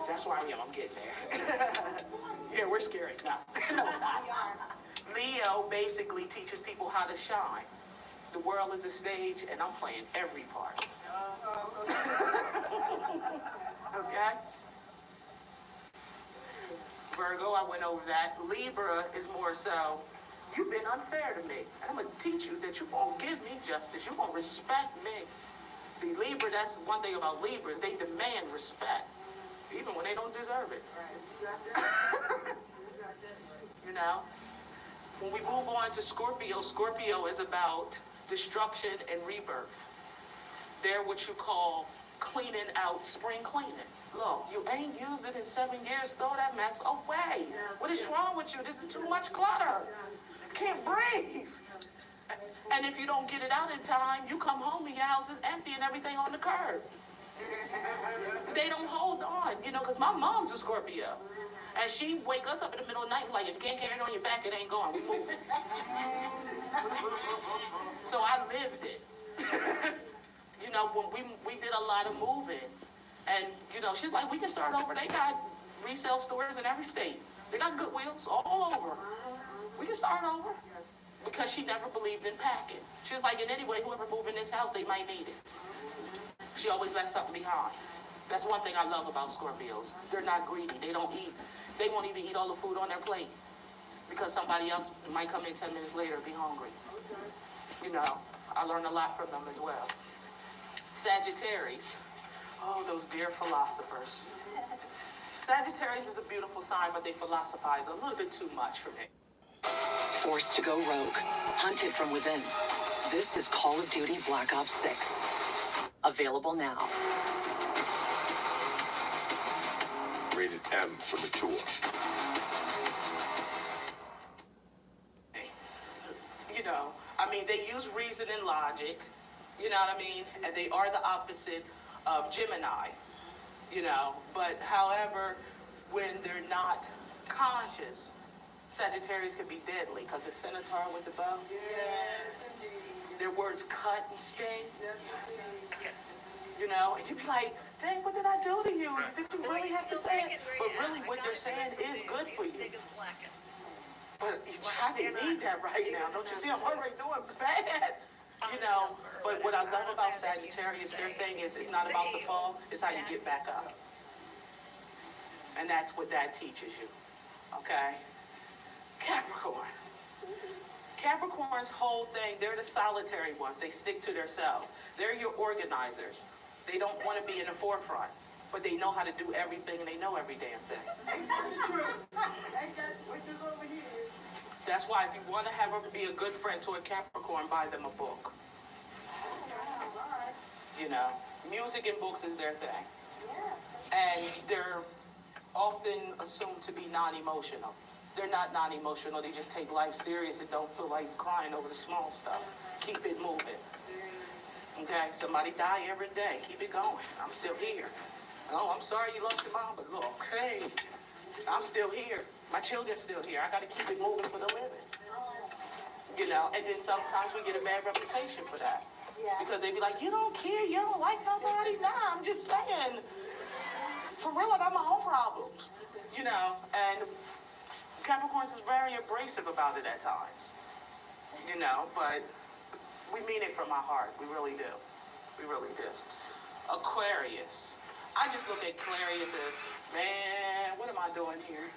That's where I am. I'm getting there. Yeah, we're scary now. No, we're not. Leo basically teaches people how to shine. The world is a stage, and I'm playing every part. Okay? Virgo, I went over that. Libra is more so, you've been unfair to me. And I'm going to teach you that you won't give me justice. You won't respect me. See, Libra, that's one thing about Libras. They demand respect, even when they don't deserve it. You know? When we move on to Scorpio, Scorpio is about destruction and rebirth. They're what you call cleaning out, spring cleaning. Look, you ain't used it in 7 years, throw that mess away. What is wrong with you? This is too much clutter. Can't breathe. And if you don't get it out in time, you come home and your house is empty and everything on the curb. They don't hold on, you know, because my mom's a Scorpio. And she wake us up in the middle of the night, like, if you can't carry it on your back, it ain't going. We move it. So I lived it. You know, when we did a lot of moving. And, you know, she's like, we can start over. They got resale stores in every state. They got Goodwills all over. We can start over. Because she never believed in packing. She was like, and anyway, whoever move in this house, they might need it. She always left something behind. That's one thing I love about Scorpios. They're not greedy. They don't eat. They won't even eat all the food on their plate. Because somebody else might come in 10 minutes later and be hungry. You know, I learned a lot from them as well. Sagittarius. Oh, those dear philosophers. Sagittarius is a beautiful sign, but they philosophize a little bit too much for me. Forced to go rogue, hunted from within. This is Call of Duty Black Ops 6. Available now. Rated M for mature. You know, I mean, they use reason and logic, you know what I mean? And they are the opposite of Gemini, you know. But however, when they're not conscious, Sagittarius can be deadly because the centaur with the bow. Yes, indeed. Their words cut and sting. You know, and you'd be like, dang, what did I do to you? Did you really have to say it? But really what they're saying is good for you. But I didn't need that right now. Don't you see I'm already doing bad? You know, but what I love about Sagittarius, their thing is it's not about the fall, it's how you get back up. And that's what that teaches you. Okay? Capricorn. Capricorn's whole thing, they're the solitary ones. They stick to themselves. They're your organizers. They don't want to be in the forefront, but they know how to do everything and they know every damn thing. That's why if you want to have her be a good friend to a Capricorn, buy them a book. You know, music and books is their thing. And they're often assumed to be non-emotional. They're not non-emotional, they just take life serious and don't feel like crying over the small stuff. Keep it moving. Okay, somebody die every day, keep it going. I'm still here. Oh, I'm sorry you lost your mom, but look, hey, I'm still here. My children's still here. I gotta keep it moving for the living. You know, and then sometimes we get a bad reputation for that. Because they be like, you don't care, you don't like nobody. Nah, I'm just saying. For real, I got my own problems. You know, and Capricorns is very abrasive about it at times. You know, but we mean it from our heart. We really do. We really do. Aquarius. I just look at Aquarius as, man, what am I doing here?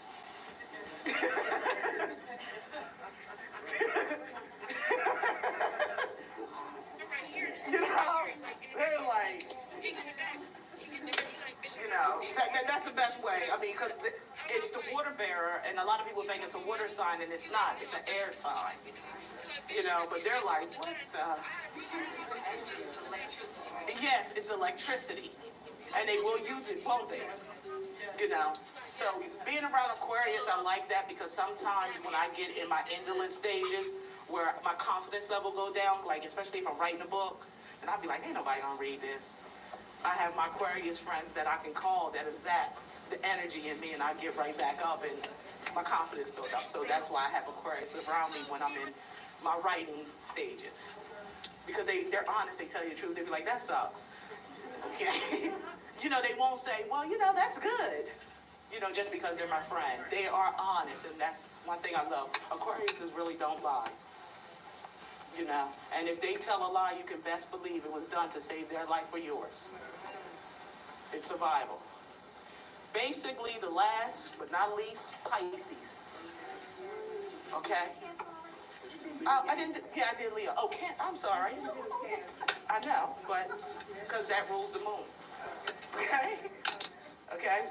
You know, they're like, you know, that's the best way. I mean, because it's the water bearer, and a lot of people think it's a water sign, and it's not. It's an air sign. You know, but they're like, what the? Yes, it's electricity. And they will use it, won't they? You know? So being around Aquarius, I like that because sometimes when I get in my indolent stages where my confidence level go down, like especially if I'm writing a book, and I'll be like, ain't nobody gonna read this. I have my Aquarius friends that I can call that is zap the energy in me and I get right back up and my confidence build up. So that's why I have Aquarius around me when I'm in my writing stages. Because they're honest, they tell you the truth. They be like, that sucks. Okay? You know, they won't say, well, you know, that's good. You know, just because they're my friend. They are honest, and that's one thing I love. Aquariuses really don't lie. You know, and if they tell a lie, you can best believe it was done to save their life or yours. It's survival. Basically, the last but not least, Pisces. Okay? I did Leo. Oh, I'm sorry. I know, but because that rules the moon. Okay? Okay?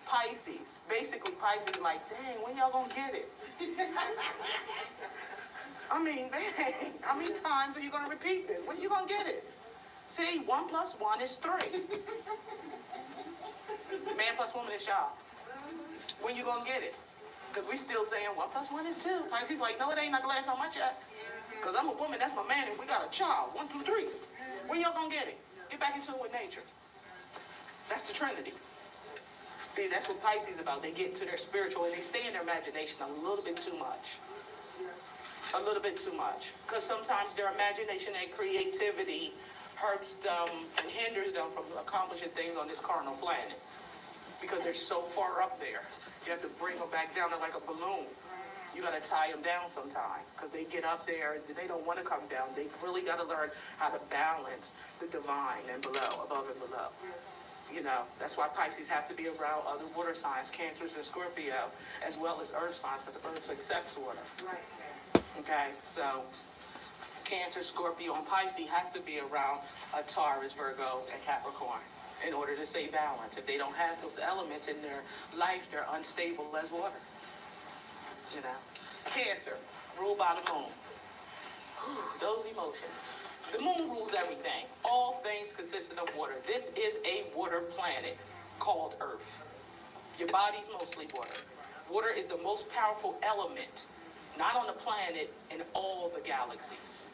Pisces. Basically, Pisces like, dang, when y'all gonna get it? I mean, dang, how many times are you gonna repeat this? When you gonna get it? See, 1 + 1 is 3. Man plus woman is y'all. When you gonna get it? Because we still saying 1 + 1 is 2. Pisces like, no, it ain't not the last time I checked. Because I'm a woman, that's my man, and we got a child. 1, 2, 3. When y'all gonna get it? Get back into it with nature. That's the Trinity. See, that's what Pisces is about. They get into their spiritual and they stay in their imagination a little bit too much. A little bit too much. Because sometimes their imagination and creativity hurts them and hinders them from accomplishing things on this carnal planet. Because they're so far up there. You have to bring them back down to like a balloon. You got to tie them down sometime. Because they get up there and they don't want to come down. They really got to learn how to balance the divine and below, above and below. You know, that's why Pisces have to be around other water signs, Cancers and Scorpio, as well as earth signs, because Earth accepts water. Right. Okay, so Cancer, Scorpio, and Pisces has to be around a Taurus, Virgo, and Capricorn in order to stay balanced. If they don't have those elements in their life, they're unstable as water. You know, Cancer, ruled by the moon. Whew, those emotions. The moon rules everything. All things consistent of water. This is a water planet called Earth. Your body's mostly water. Water is the most powerful element, not on the planet, in all the galaxies.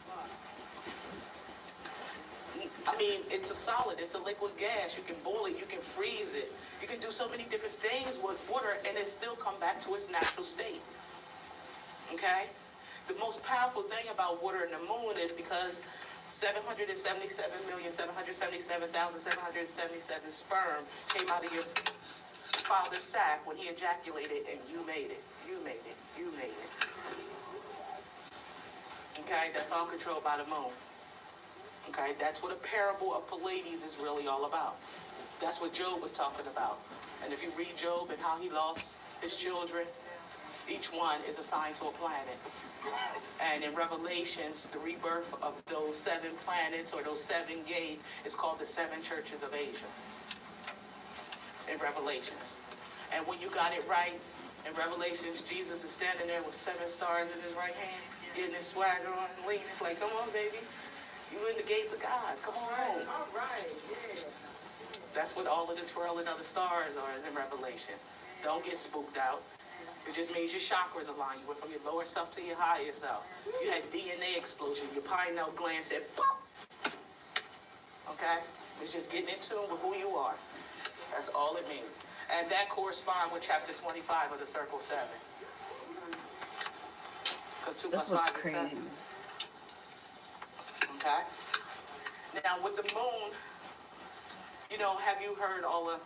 I mean, it's a solid, it's a liquid gas. You can boil it, you can freeze it. You can do so many different things with water and it still come back to its natural state. Okay? The most powerful thing about water and the moon is because 777,777,777 sperm came out of your father's sack when he ejaculated, and you made it. You made it. You made it. Okay, that's all controlled by the moon. Okay, that's what a parable of Pleiades is really all about. That's what Job was talking about. And if you read Job and how he lost his children, each one is assigned to a planet. And in Revelations, the rebirth of those 7 planets or those 7 gates is called the 7 churches of Asia. In Revelations. And when you got it right, in Revelations, Jesus is standing there with 7 stars in his right hand, getting his swagger on and leaning. Like, come on, baby. You in the gates of God. Come on home. All right, yeah. That's what all of the twirling of the stars are, is in Revelation. Don't get spooked out. It just means your chakras align. You went from your lower self to your higher self. You had DNA explosion. Your pineal gland said, pop. Okay? It's just getting in tune with who you are. That's all it means. And that corresponds with chapter 25 of the Circle 7. Because 2 plus 5 is 7. Okay? Now, with the moon, you know, have you heard all the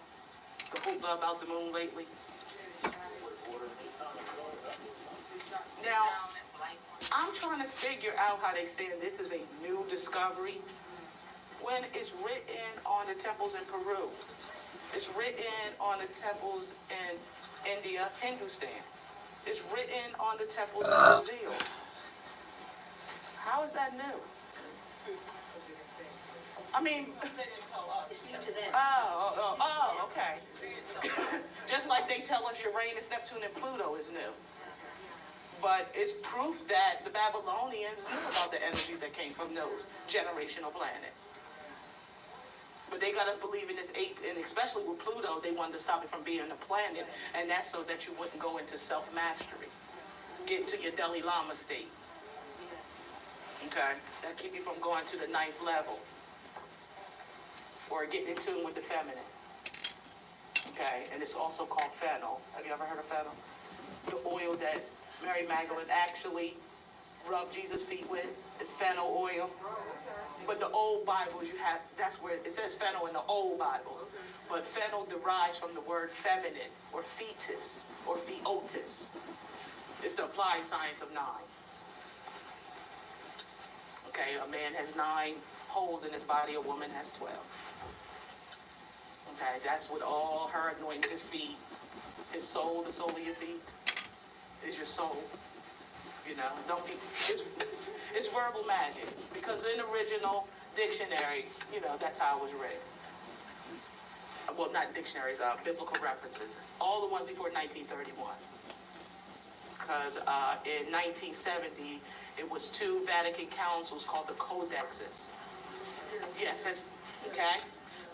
hoopla about the moon lately? Now, I'm trying to figure out how they saying this is a new discovery when it's written on the temples in Peru. It's written on the temples in India, Hindustan. It's written on the temples in Brazil. How is that new? I mean, okay. Just like they tell us Uranus, Neptune, and Pluto is new. But it's proof that the Babylonians knew about the energies that came from those generational planets. But they got us believing this 8, and especially with Pluto, they wanted to stop it from being a planet, and that's so that you wouldn't go into self-mastery. Get to your Dalai Lama state. Okay? That keep you from going to the 9th level. Or getting in tune with the feminine. Okay? And it's also called fennel. Have you ever heard of fennel? The oil that Mary Magdalene actually rubbed Jesus' feet with is fennel oil. But the old Bibles you have, that's where it says fennel in the old Bibles. But fennel derives from the word feminine or fetus or feotis. It's the applied science of 9. Okay, a man has 9 holes in his body, a woman has 12. Okay, that's what all her anointing his feet, his soul, the soul of your feet, is your soul. You know, don't be, it's verbal magic, because in original dictionaries, you know, that's how it was written. Well, not dictionaries, biblical references. All the ones before 1931. Because in 1970, it was 2 Vatican councils called the Codexes. Yes, it's, okay?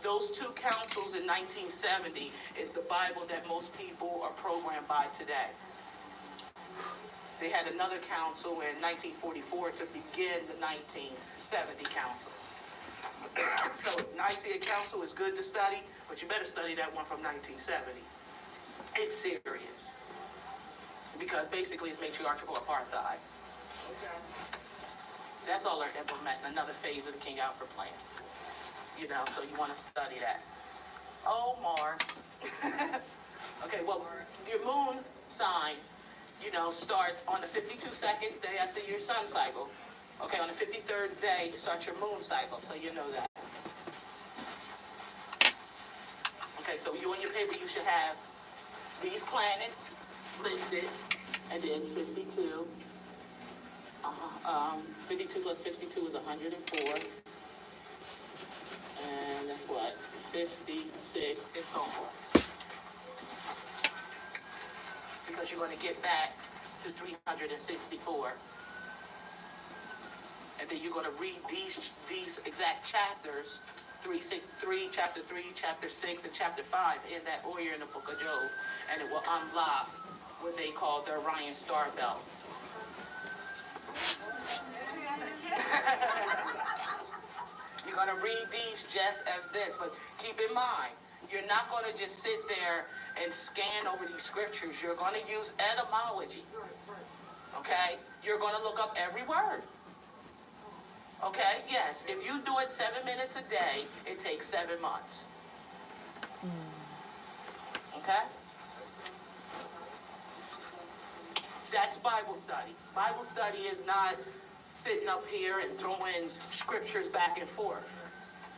Those 2 councils in 1970 is the Bible that most people are programmed by today. They had another council in 1944 to begin the 1970 council. So Nicaea Council is good to study, but you better study that one from 1970. It's serious. Because basically it's matriarchal apartheid. That's all they're implementing, another phase of the King Alfred plan. You know, so you want to study that. Oh, Mars. Okay, well, your moon sign, you know, starts on the 52nd day after your sun cycle. Okay, on the 53rd day, you start your moon cycle, so you know that. Okay, so you on your paper, you should have these planets listed, and then 52. 52 plus 52 is 104. And that's what? 56 and so forth. Because you're going to get back to 364. And then you're going to read these exact chapters, chapter 3, chapter 6, and chapter 5 in that order in the book of Job. And it will unlock what they call the Orion Star Belt. You're going to read these just as this, but keep in mind, you're not going to just sit there and scan over these scriptures. You're going to use etymology, okay? You're going to look up every word. Okay, yes, if you do it 7 minutes a day, it takes 7 months. Okay? That's Bible study. Bible study is not sitting up here and throwing scriptures back and forth.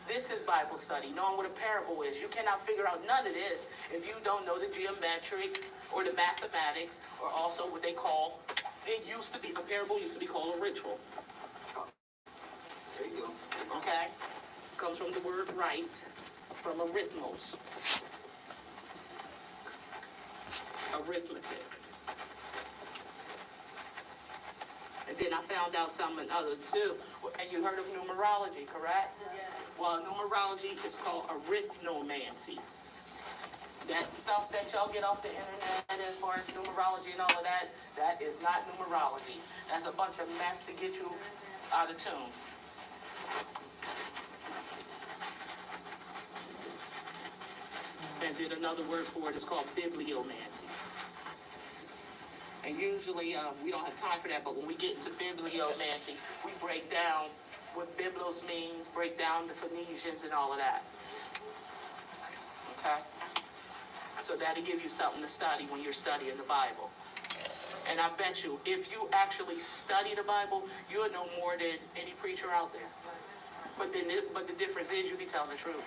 This is Bible study, knowing what a parable is. You cannot figure out none of this if you don't know the geometric or the mathematics, or also what they call, a parable used to be called a ritual. There you go. Okay? Comes from the word right, from arithmos. Arithmetic. And then I found out something other too. And you heard of numerology, correct? Yes. Well, numerology is called arithnomancy. That stuff that y'all get off the internet as far as numerology and all of that, that is not numerology. That's a bunch of mess to get you out of tune. And then another word for it is called bibliomancy. And usually we don't have time for that, but when we get into bibliomancy, we break down what biblos means, break down the Phoenicians and all of that. Okay? So that'll give you something to study when you're studying the Bible. And I bet you, if you actually study the Bible, you'll know more than any preacher out there. But the difference is you be telling the truth.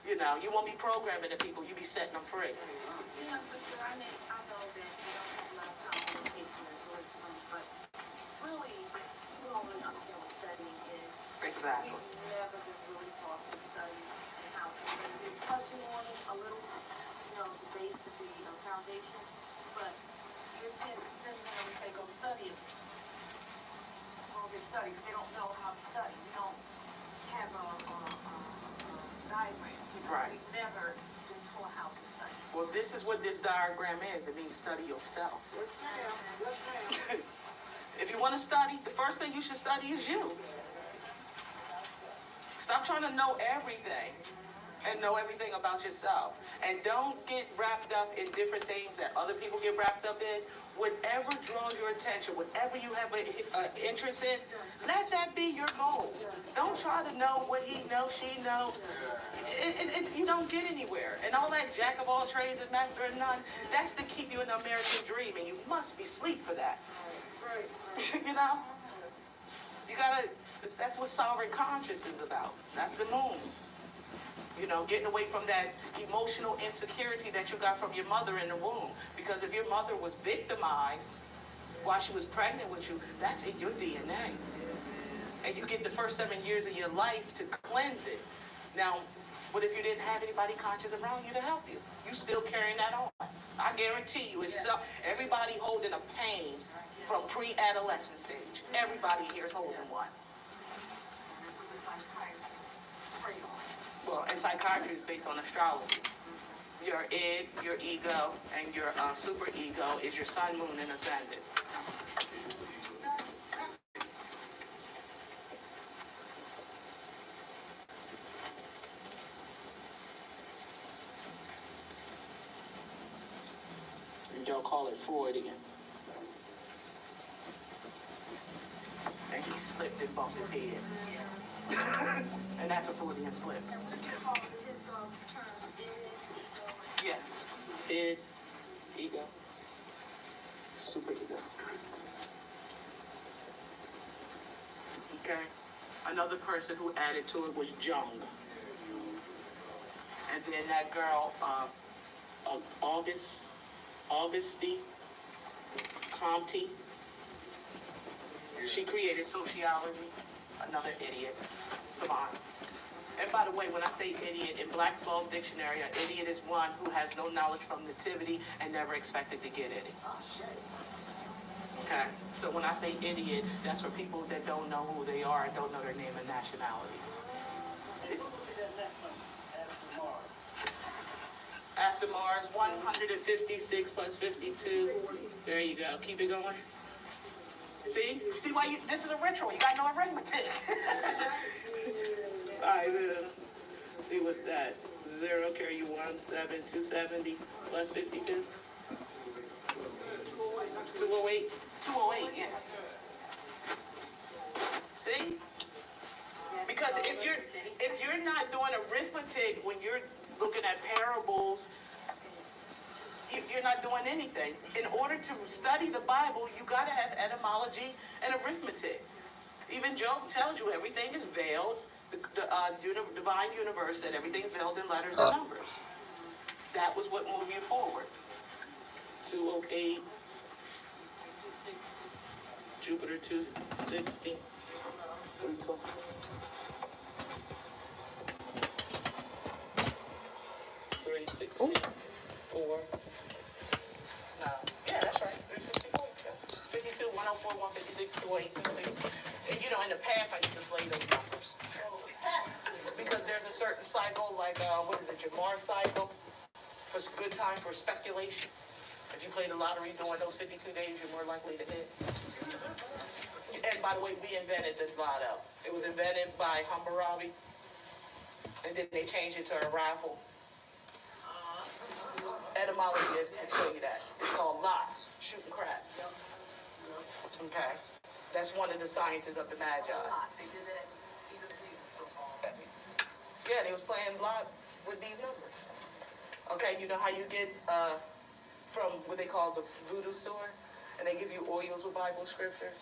You know, you won't be programming the people, you be setting them free. You know, sister, I know that you don't have a lot of time to get your word from, but really, you don't really understand what studying is. Exactly. We never been really taught to study and how to. We're touching on it a little, you know, the base of the foundation, but you're sitting there and say, go study it. Well, they study because they don't know how to study. We don't have a diagram. You know? Right. We've never been taught how to study. Well, this is what this diagram is. It means study yourself. Yes, ma'am. Yes, ma'am. If you want to study, the first thing you should study is you. Stop trying to know everything and know everything about yourself. And don't get wrapped up in different things that other people get wrapped up in. Whatever draws your attention, whatever you have an interest in, let that be your goal. Don't try to know what he knows, she knows. You don't get anywhere. And all that jack of all trades and master of none, that's to keep you in the American dream, and you must be asleep for that. You know? You gotta, that's what sovereign conscience is about. That's the moon. You know, getting away from that emotional insecurity that you got from your mother in the womb. Because if your mother was victimized while she was pregnant with you, that's in your DNA. And you get the first 7 years of your life to cleanse it. Now, what if you didn't have anybody conscious around you to help you? You still carrying that on. I guarantee you, it's everybody holding a pain from pre-adolescent stage. Everybody here is holding one. Well, and psychiatry is based on astrology. Your id, your ego, and your super ego is your sun, moon, and ascendant. And y'all call it Freudian. And he slipped and bumped his head. And that's a Freudian slip. Yes. Id, ego, super ego. Okay. Another person who added to it was Jung. And then that girl, Auguste Comte. She created sociology. Another idiot. Savant. And by the way, when I say idiot, in Black's Law Dictionary, an idiot is one who has no knowledge from nativity and never expected to get any. Okay? So when I say idiot, that's for people that don't know who they are and don't know their name and nationality. It's after Mars, 156 plus 52. There you go. Keep it going. See? See why this is a ritual. You got no arithmetic. All right, see what's that? 0 carry you 1, 7, 270 plus 52. 208, yeah. See? Because if you're not doing arithmetic when you're looking at parables, you're not doing anything. In order to study the Bible, you got to have etymology and arithmetic. Even Job tells you everything is veiled. The divine universe said everything's veiled in letters and numbers. That was what moved you forward. 208, Jupiter 260, 312. 360, 4. Yeah, that's right. 364. 52, 104, 156, 208, 260. And you know, in the past, I used to play those numbers. Because there's a certain cycle, like, what is it, your Mars cycle? For good time for speculation. If you play the lottery during those 52 days, you're more likely to hit. And by the way, we invented the lotto. It was invented by Hammurabi. And then they changed it to a raffle. Etymology is to show you that. It's called lots, shooting craps. Okay? That's one of the sciences of the Magi. Yeah, they was playing lot with these numbers. Okay, you know how you get from what they call the voodoo store? And they give you oils with Bible scriptures?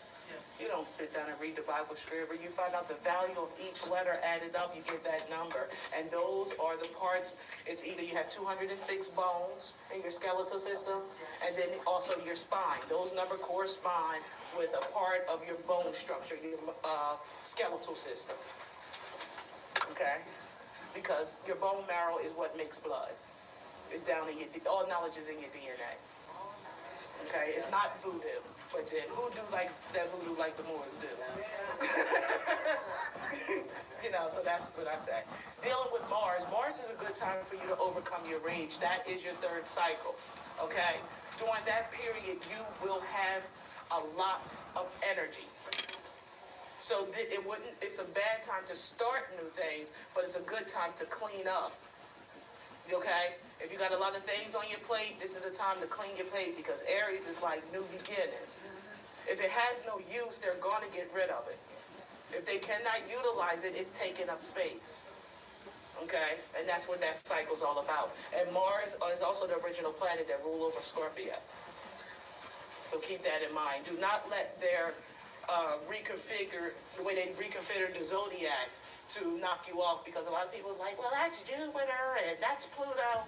You don't sit down and read the Bible scripture. You find out the value of each letter added up, you get that number. And those are the parts, it's either you have 206 bones in your skeletal system, and then also your spine. Those numbers correspond with a part of your bone structure, your skeletal system. Okay? Because your bone marrow is what makes blood. It's down in your, all knowledge is in your DNA. Okay? It's not voodoo. But then voodoo like that voodoo like the Moors do. You know, so that's what I say. Dealing with Mars. Mars is a good time for you to overcome your rage. That is your third cycle. Okay? During that period, you will have a lot of energy. So it's a bad time to start new things, but it's a good time to clean up. Okay? If you got a lot of things on your plate, this is a time to clean your plate because Aries is like new beginnings. If it has no use, they're going to get rid of it. If they cannot utilize it, it's taking up space. Okay? And that's what that cycle's all about. And Mars is also the original planet that rule over Scorpio. So keep that in mind. Do not let their reconfigure, the way they reconfigured the zodiac to knock you off, because a lot of people's like, well, that's Jupiter and that's Pluto.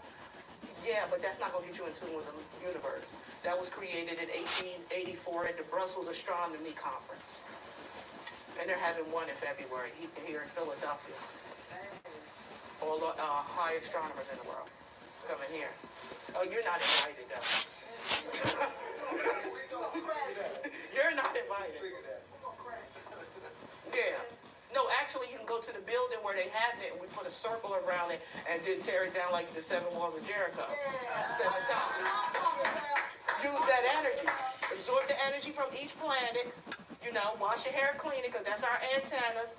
Yeah, but that's not going to get you in tune with the universe. That was created in 1884 at the Brussels Astronomy Conference. And they're having one in February here in Philadelphia. All the high astronomers in the world. It's coming here. Oh, you're not invited, though. You're not invited. Yeah. No, actually, you can go to the building where they had it, and we put a circle around it and did tear it down like the 7 walls of Jericho. 7 times. Use that energy. Absorb the energy from each planet. You know, wash your hair, clean it, because that's our antennas,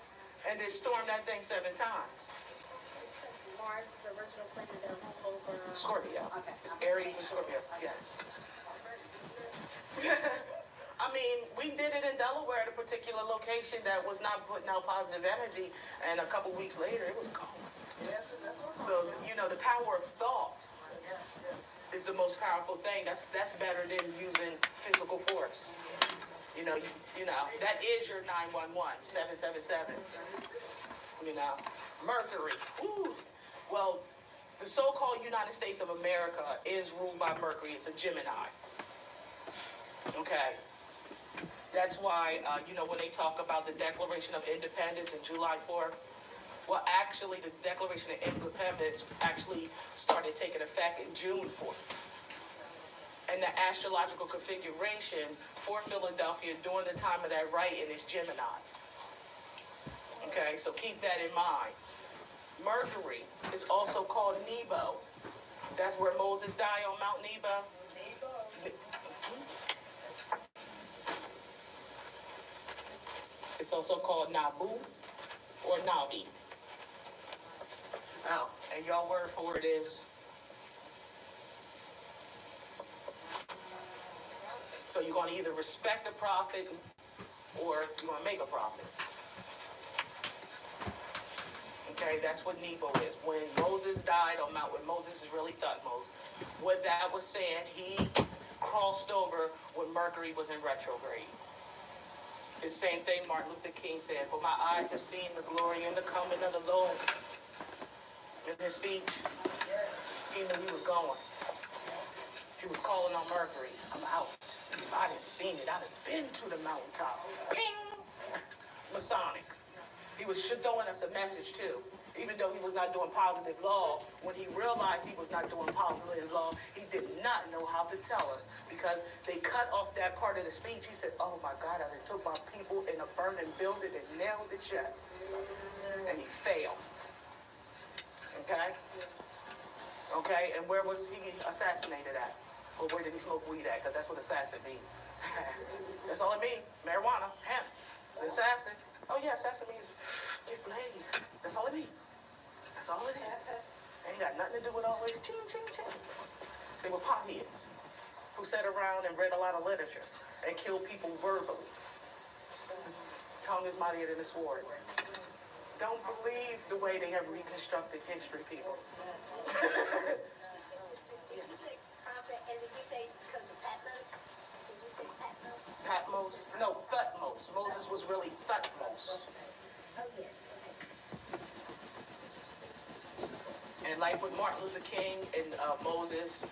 and then storm that thing 7 times. Mars is the original planet of over... Scorpio. Okay. It's Aries and Scorpio. Yes. I mean, we did it in Delaware at a particular location that was not putting out positive energy, and a couple weeks later, it was gone. So, you know, the power of thought is the most powerful thing. That's better than using physical force. You know, that is your 911, 777. You know, Mercury. Woo. Well, the so-called United States of America is ruled by Mercury. It's a Gemini. Okay. That's why, you know, when they talk about the Declaration of Independence in July 4th, well, actually, the Declaration of Independence actually started taking effect in June 4th. And the astrological configuration for Philadelphia during the time of that writing is Gemini. Okay, so keep that in mind. Mercury is also called Nebo. That's where Moses died on Mount Nebo. It's also called Nabu or Nabi. Oh, and your word for it is. So you're going to either respect the prophet or you're going to make a prophet. Okay, that's what Nebo is. When Moses died on Mount, when Moses is really Thutmose, what that was saying, he crossed over when Mercury was in retrograde. The same thing Martin Luther King said, "For my eyes have seen the glory and the coming of the Lord." In his speech, he knew he was going. He was calling on Mercury. I'm out. If I didn't seen it, I'd have been to the mountaintop. Ping! Masonic. He was throwing us a message too. Even though he was not doing positive law, when he realized he was not doing positive law, he did not know how to tell us because they cut off that part of the speech. He said, "Oh my God, I took my people in a burning building and nailed it shut." And he failed. Okay? Okay, and where was he assassinated at? Or where did he smoke weed at? Because that's what assassin means. That's all it means. Marijuana, hemp, the assassin. Oh yeah, assassin means get blazed. That's all it means. That's all it is. Ain't got nothing to do with all this ching, ching, ching. They were potheads who sat around and read a lot of literature and killed people verbally. Tongue is mightier than the sword. Don't believe the way they have reconstructed history, people. Yes. And did you say because of Patmos? Did you say Patmos? Patmos? No, Thutmose. Moses was really Thutmose. Oh, yes. And like with Martin Luther King and Moses,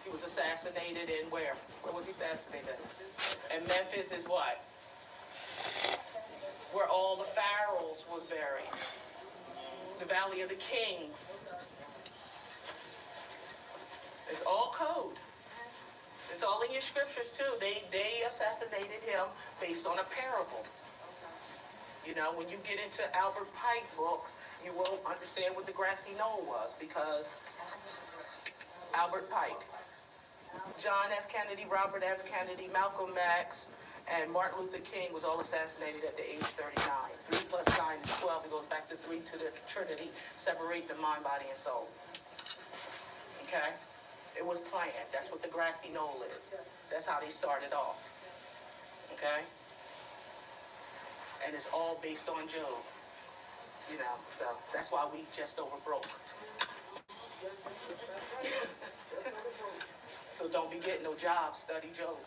he was assassinated in where? Where was he assassinated? And Memphis is what? Where all the pharaohs was buried. The Valley of the Kings. It's all code. It's all in your scriptures too. They assassinated him based on a parable. You know, when you get into Albert Pike books, you won't understand what the grassy knoll was because Albert Pike, John F. Kennedy, Robert F. Kennedy, Malcolm X, and Martin Luther King was all assassinated at the age 39. 3 plus 9 is 12. It goes back to 3 to the Trinity, separate the mind, body, and soul. Okay? It was planned. That's what the grassy knoll is. That's how they started off. Okay? And it's all based on Job. You know, so that's why we just over broke. So don't be getting no job, study Job.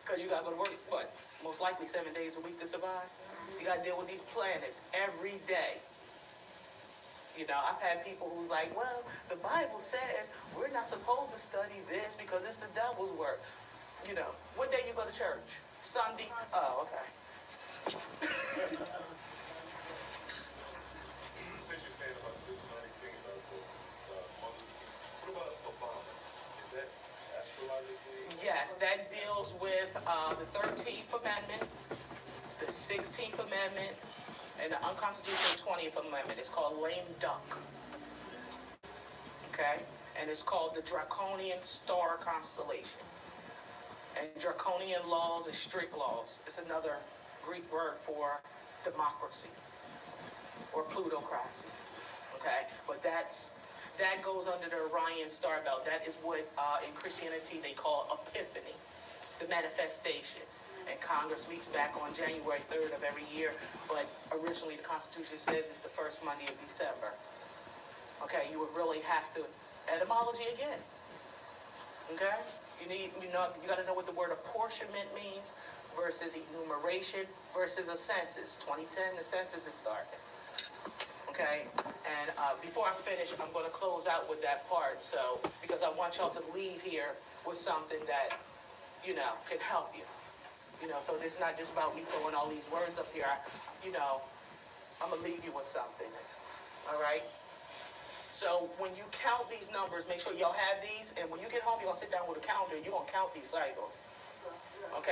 Because you gotta go to work, what, most likely 7 days a week to survive? You gotta deal with these planets every day. You know, I've had people who's like, well, the Bible says we're not supposed to study this because it's the devil's work. You know, what day you go to church? Sunday? Oh, okay. Since you're saying about the diplomatic thing about the Martin Luther King, what about Obama? Is that astrologically? Yes, that deals with the 13th Amendment, the 16th Amendment, and the unconstitutional 20th Amendment. It's called lame duck. Okay? And it's called the Draconian Star Constellation. And draconian laws is strict laws. It's another Greek word for democracy or plutocracy. Okay? But that goes under the Orion star belt. That is what in Christianity they call epiphany, the manifestation. And Congress meets back on January 3rd of every year, but originally the Constitution says it's the first Monday of December. Okay, you would really have to, etymology again. Okay? You gotta know what the word apportionment means versus enumeration versus a census. 2010, the census is starting. Okay, and before I finish, I'm gonna close out with that part, so, because I want y'all to leave here with something that, you know, can help you. You know, so this is not just about me throwing all these words up here. You know, I'm gonna leave you with something. All right? So when you count these numbers, make sure y'all have these, and when you get home, you're gonna sit down with a calendar, you're gonna count these cycles.